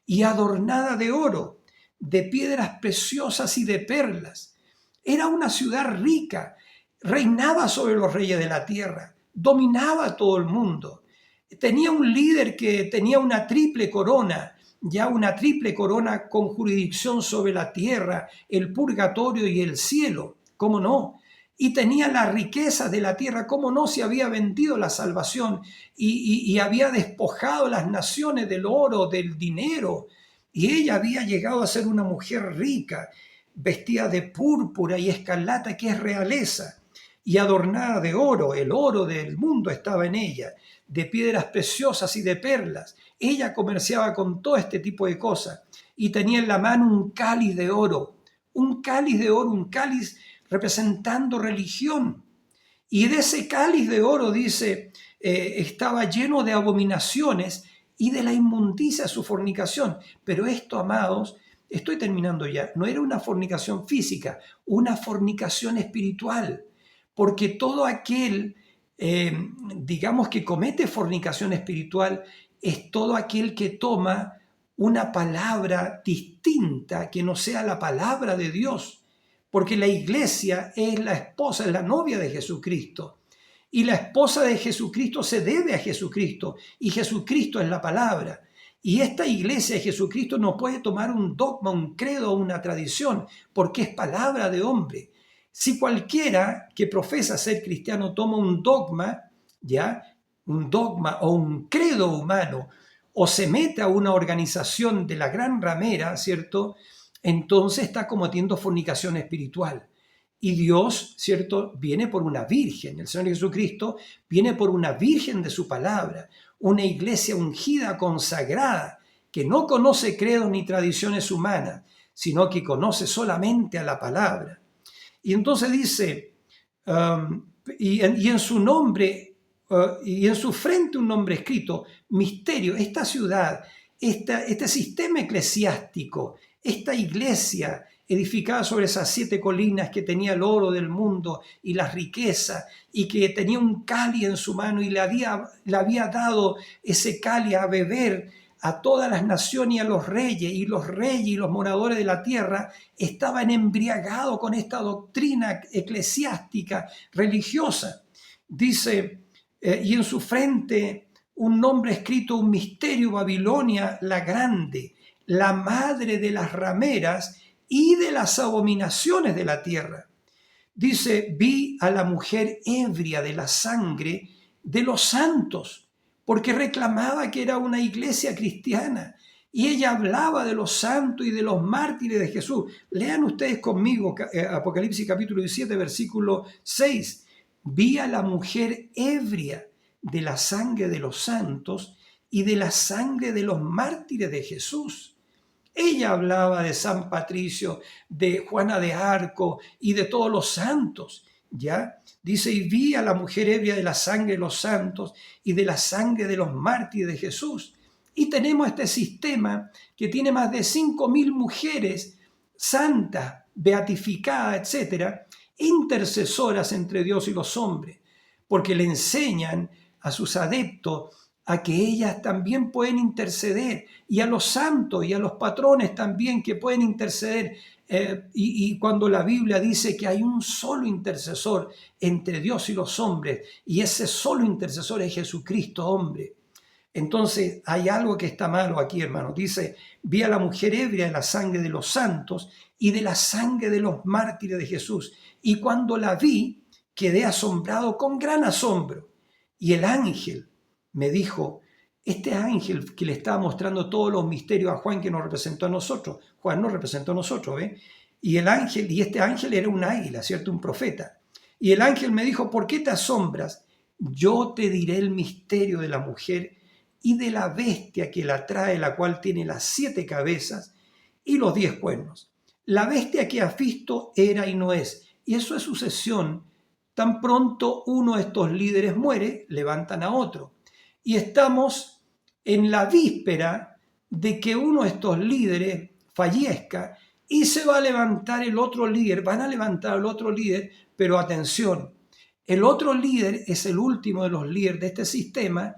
y adornada de oro, de piedras preciosas y de perlas. Era una ciudad rica, reinaba sobre los reyes de la tierra, dominaba a todo el mundo. Tenía un líder que tenía una triple corona, ya una triple corona con jurisdicción sobre la tierra, el purgatorio y el cielo. ¿Cómo no? Y tenía la riqueza de la tierra. ¿Cómo no? Se había vendido la salvación y había despojado las naciones del oro, del dinero. Y ella había llegado a ser una mujer rica, vestida de púrpura y escarlata, que es realeza, y adornada de oro. El oro del mundo estaba en ella, de piedras preciosas y de perlas. Ella comerciaba con todo este tipo de cosas y tenía en la mano un cáliz de oro, un cáliz representando religión. Y de ese cáliz de oro, dice, estaba lleno de abominaciones y de la inmundicia de su fornicación. Pero esto, amados, estoy terminando ya, no era una fornicación física, una fornicación espiritual. Porque todo aquel, digamos, que comete fornicación espiritual es todo aquel que toma una palabra distinta que no sea la palabra de Dios. Porque la iglesia es la esposa, es la novia de Jesucristo. Y la esposa de Jesucristo se debe a Jesucristo. Y Jesucristo es la palabra. Y esta iglesia de Jesucristo no puede tomar un dogma, un credo o una tradición, porque es palabra de hombre. Si cualquiera que profesa ser cristiano toma un dogma, ¿ya? Un dogma o un credo humano, o se mete a una organización de la gran ramera, ¿cierto?, entonces está cometiendo fornicación espiritual. Y Dios, ¿cierto?, viene por una virgen. El Señor Jesucristo viene por una virgen de su palabra, una iglesia ungida, consagrada, que no conoce credos ni tradiciones humanas, sino que conoce solamente a la palabra. Y entonces dice, y en su nombre, y en su frente un nombre escrito, misterio, esta ciudad, este sistema eclesiástico, esta iglesia edificada sobre esas 7 colinas que tenía el oro del mundo y las riquezas, y que tenía un cáliz en su mano y le había dado ese cáliz a beber a todas las naciones y a los reyes y los moradores de la tierra estaban embriagados con esta doctrina eclesiástica, religiosa. Dice, y en su frente un nombre escrito, un misterio, Babilonia la grande, la madre de las rameras y de las abominaciones de la tierra. Dice, vi a la mujer ebria de la sangre de los santos, porque reclamaba que era una iglesia cristiana. Y ella hablaba de los santos y de los mártires de Jesús. Lean ustedes conmigo Apocalipsis capítulo 17, versículo 6. Vi a la mujer ebria de la sangre de los santos y de la sangre de los mártires de Jesús. Ella hablaba de San Patricio, de Juana de Arco y de todos los santos, ¿ya? Dice, y vi a la mujer ebria de la sangre de los santos y de la sangre de los mártires de Jesús. Y tenemos este sistema que tiene más de 5.000 mujeres santas, beatificadas, etcétera, intercesoras entre Dios y los hombres, porque le enseñan a sus adeptos a que ellas también pueden interceder, y a los santos y a los patrones también que pueden interceder. Y cuando la Biblia dice que hay un solo intercesor entre Dios y los hombres, y ese solo intercesor es Jesucristo, hombre. Entonces hay algo que está malo aquí, hermano. Dice, vi a la mujer ebria de la sangre de los santos y de la sangre de los mártires de Jesús. Y cuando la vi, quedé asombrado con gran asombro. Y el ángel me dijo, este ángel que le estaba mostrando todos los misterios a Juan, que nos representó a nosotros, Juan nos representó a nosotros, ¿eh? Y este ángel era un águila, ¿cierto? Un profeta. Y el ángel me dijo, ¿por qué te asombras? Yo te diré el misterio de la mujer y de la bestia que la trae, la cual tiene las 7 cabezas y los 10 cuernos. La bestia que has visto era y no es. Y eso es sucesión. Tan pronto uno de estos líderes muere, levantan a otro. Y estamos en la víspera de que uno de estos líderes fallezca y se va a levantar el otro líder, van a levantar al otro líder, pero atención, el otro líder es el último de los líderes de este sistema,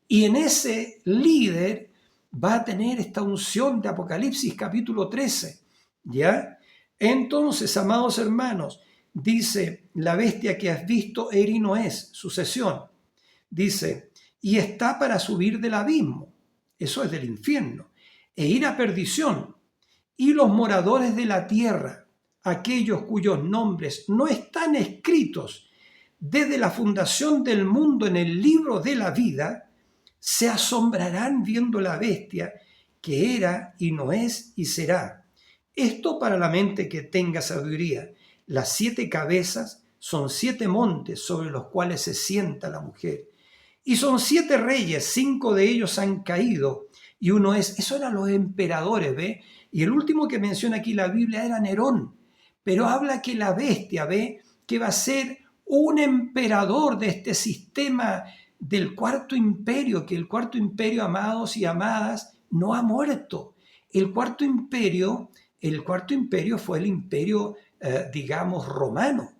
y en ese líder va a tener esta unción de Apocalipsis capítulo 13, ¿ya? Entonces, amados hermanos, dice, la bestia que has visto era y no es, sucesión. Dice, y está para subir del abismo, eso es del infierno, e ir a perdición. Y los moradores de la tierra, aquellos cuyos nombres no están escritos desde la fundación del mundo en el libro de la vida, se asombrarán viendo la bestia que era y no es y será. Esto para la mente que tenga sabiduría. Las 7 cabezas son 7 montes sobre los cuales se sienta la mujer. Y son 7 reyes, 5 de ellos han caído, y uno es, eso eran los emperadores, ¿ve? Y el último que menciona aquí la Biblia era Nerón, pero habla que la bestia, ¿ve? Que va a ser un emperador de este sistema del cuarto imperio, que el cuarto imperio, amados y amadas, no ha muerto. El cuarto imperio fue el imperio, digamos, romano,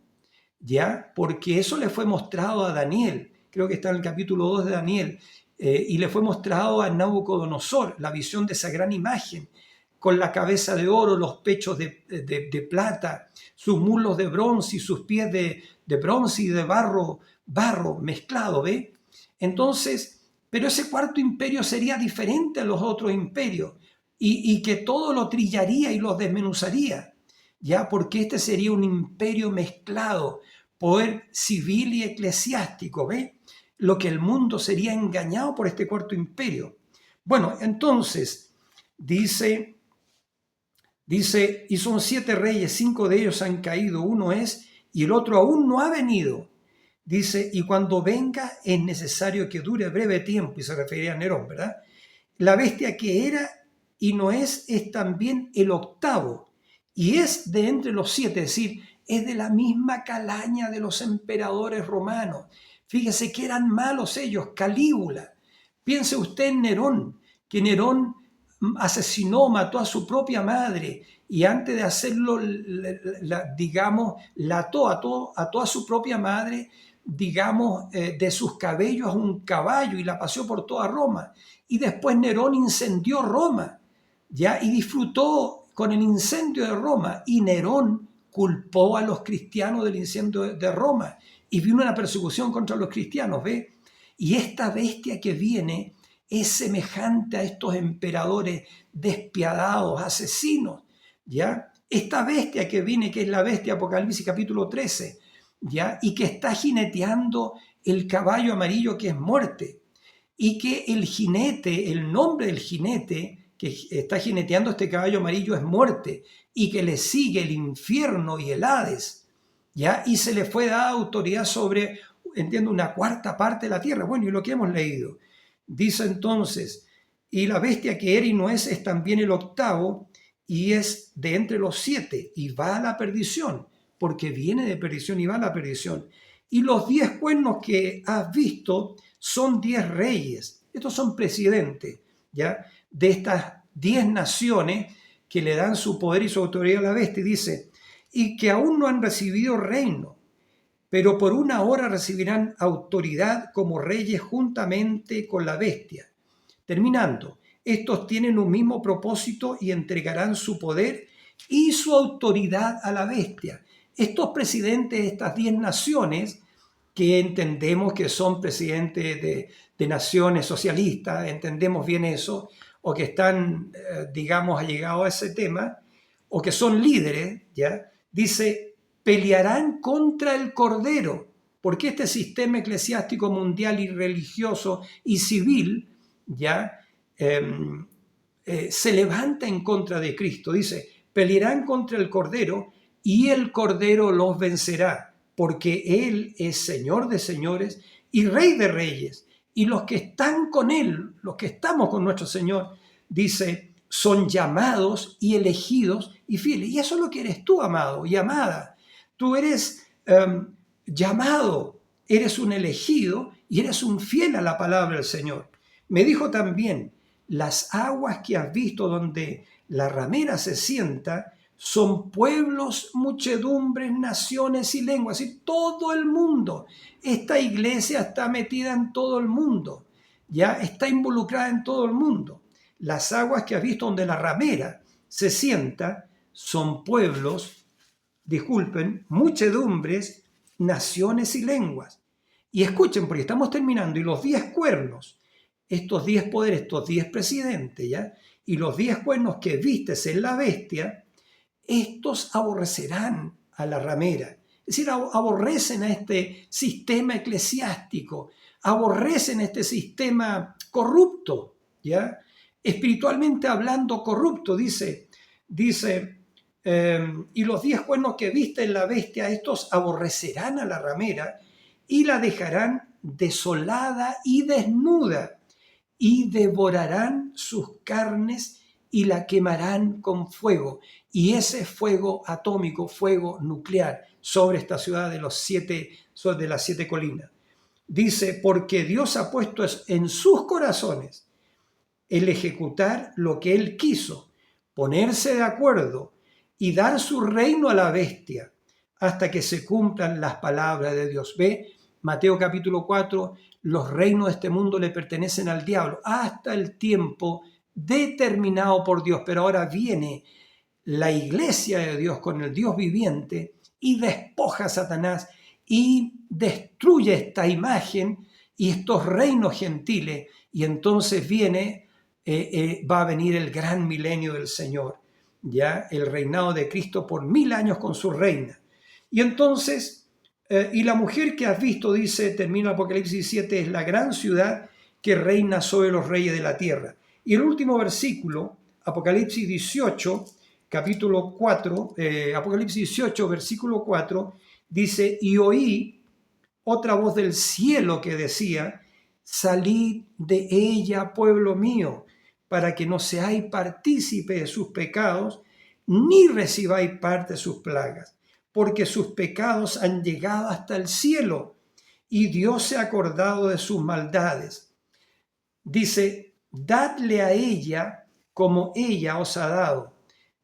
¿ya? Porque eso le fue mostrado a Daniel. Creo que está en el capítulo 2 de Daniel, y le fue mostrado a Nabucodonosor la visión de esa gran imagen, con la cabeza de oro, los pechos de plata, sus muslos de bronce y sus pies de bronce y de barro mezclado, ¿ve? Entonces, pero ese cuarto imperio sería diferente a los otros imperios, y que todo lo trillaría y lo desmenuzaría, ¿ya? Porque este sería un imperio mezclado, poder civil y eclesiástico, ¿ve? Lo que el mundo sería engañado por este cuarto imperio. Bueno, entonces, dice, y son 7 reyes, 5 de ellos han caído, uno es, y el otro aún no ha venido. Dice, y cuando venga es necesario que dure breve tiempo, y se refería a Nerón, ¿verdad? La bestia que era y Noés es también el octavo, y es de entre los 7, es decir, es de la misma calaña de los emperadores romanos. Fíjese que eran malos ellos, Calígula. Piense usted en Nerón, que Nerón asesinó, mató a su propia madre y antes de hacerlo, digamos, ató a su propia madre, digamos, de sus cabellos a un caballo y la paseó por toda Roma. Y después Nerón incendió Roma, ¿ya? Y disfrutó con el incendio de Roma. Y Nerón culpó a los cristianos del incendio de Roma. Y vino una persecución contra los cristianos, ¿ve? Y esta bestia que viene es semejante a estos emperadores despiadados, asesinos, ¿ya? Esta bestia que viene, que es la bestia Apocalipsis capítulo 13, ¿ya? Y que está jineteando el caballo amarillo que es muerte. Y que el jinete, el nombre del jinete que está jineteando este caballo amarillo es muerte. Y que le sigue el infierno y el Hades, ¿ya? Y se le fue dada autoridad sobre, entiendo, una cuarta parte de la tierra. Bueno, y lo que hemos leído. Dice entonces, y la bestia que era y no es también el octavo, y es de entre los 7, y va a la perdición, porque viene de perdición y va a la perdición. Y los 10 cuernos que has visto son 10 reyes. Estos son presidentes, ¿ya? De estas 10 naciones que le dan su poder y su autoridad a la bestia. Y dice, y que aún no han recibido reino, pero por una hora recibirán autoridad como reyes juntamente con la bestia. Terminando, estos tienen un mismo propósito y entregarán su poder y su autoridad a la bestia. Estos presidentes de estas 10 naciones, que entendemos que son presidentes de naciones socialistas, entendemos bien eso, o que están, digamos, allegados a ese tema, o que son líderes, ¿ya? Dice, pelearán contra el Cordero, porque este sistema eclesiástico mundial y religioso y civil, ¿ya? Se levanta en contra de Cristo. Dice, pelearán contra el Cordero y el Cordero los vencerá, porque Él es Señor de señores y Rey de reyes. Y los que están con Él, los que estamos con nuestro Señor, dice, son llamados y elegidos y fieles. Y eso es lo que eres tú, amado y amada. Tú eres llamado, eres un elegido y eres un fiel a la palabra del Señor. Me dijo también, las aguas que has visto donde la ramera se sienta son pueblos, muchedumbres, naciones y lenguas, es decir, todo el mundo. Esta iglesia está metida en todo el mundo, ya está involucrada en todo el mundo. Las aguas que has visto donde la ramera se sienta son pueblos, disculpen, muchedumbres, naciones y lenguas. Y escuchen, porque estamos terminando, y los 10 cuernos, estos 10 poderes, estos 10 presidentes, ¿ya? Y los 10 cuernos que vistes en la bestia, estos aborrecerán a la ramera. Es decir, aborrecen a este sistema eclesiástico, aborrecen este sistema corrupto, ¿ya? Espiritualmente hablando corrupto, dice, y los 10 cuernos que viste en la bestia, estos aborrecerán a la ramera y la dejarán desolada y desnuda, y devorarán sus carnes y la quemarán con fuego. Y ese fuego atómico, fuego nuclear, sobre esta ciudad de las 7 colinas. Dice, porque Dios ha puesto en sus corazones el ejecutar lo que Él quiso, ponerse de acuerdo y dar su reino a la bestia hasta que se cumplan las palabras de Dios. Ve, Mateo capítulo 4, los reinos de este mundo le pertenecen al diablo hasta el tiempo determinado por Dios. Pero ahora viene la iglesia de Dios con el Dios viviente y despoja a Satanás y destruye esta imagen y estos reinos gentiles. Y entonces va a venir el gran milenio del Señor, ya el reinado de Cristo por 1000 años con su reina. Y entonces, y la mujer que has visto, dice, termina Apocalipsis 17, es la gran ciudad que reina sobre los reyes de la tierra. Y el último versículo, Apocalipsis 18, capítulo 4, Apocalipsis 18, versículo 4, dice, y oí otra voz del cielo que decía, salid de ella, pueblo mío, para que no seáis partícipe de sus pecados, ni recibáis parte de sus plagas, porque sus pecados han llegado hasta el cielo, y Dios se ha acordado de sus maldades. Dice, dadle a ella como ella os ha dado,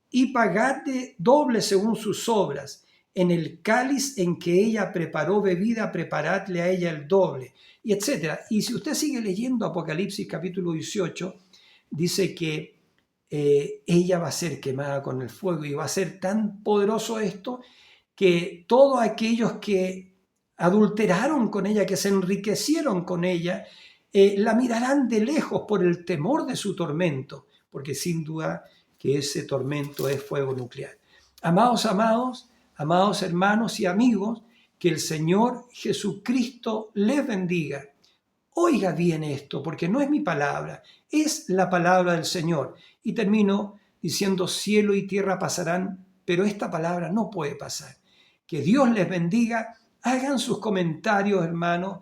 y pagadle doble según sus obras. En el cáliz en que ella preparó bebida, preparadle a ella el doble, y etcétera. Y si usted sigue leyendo Apocalipsis capítulo 18, dice que ella va a ser quemada con el fuego, y va a ser tan poderoso esto que todos aquellos que adulteraron con ella, que se enriquecieron con ella, la mirarán de lejos por el temor de su tormento, porque sin duda que ese tormento es fuego nuclear. Amados hermanos y amigos, que el Señor Jesucristo les bendiga. Oiga bien esto, porque no es mi palabra, es la palabra del Señor. Y termino diciendo, cielo y tierra pasarán, pero esta palabra no puede pasar. Que Dios les bendiga. Hagan sus comentarios, hermanos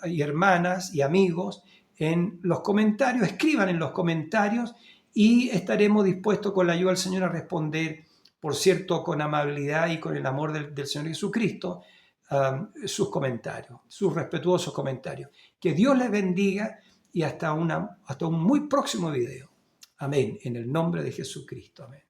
y hermanas y amigos, en los comentarios, escriban en los comentarios, y estaremos dispuestos con la ayuda del Señor a responder, por cierto, con amabilidad y con el amor del Señor Jesucristo, sus comentarios, sus respetuosos comentarios. Que Dios les bendiga, y hasta un muy próximo video. Amén. En el nombre de Jesucristo. Amén.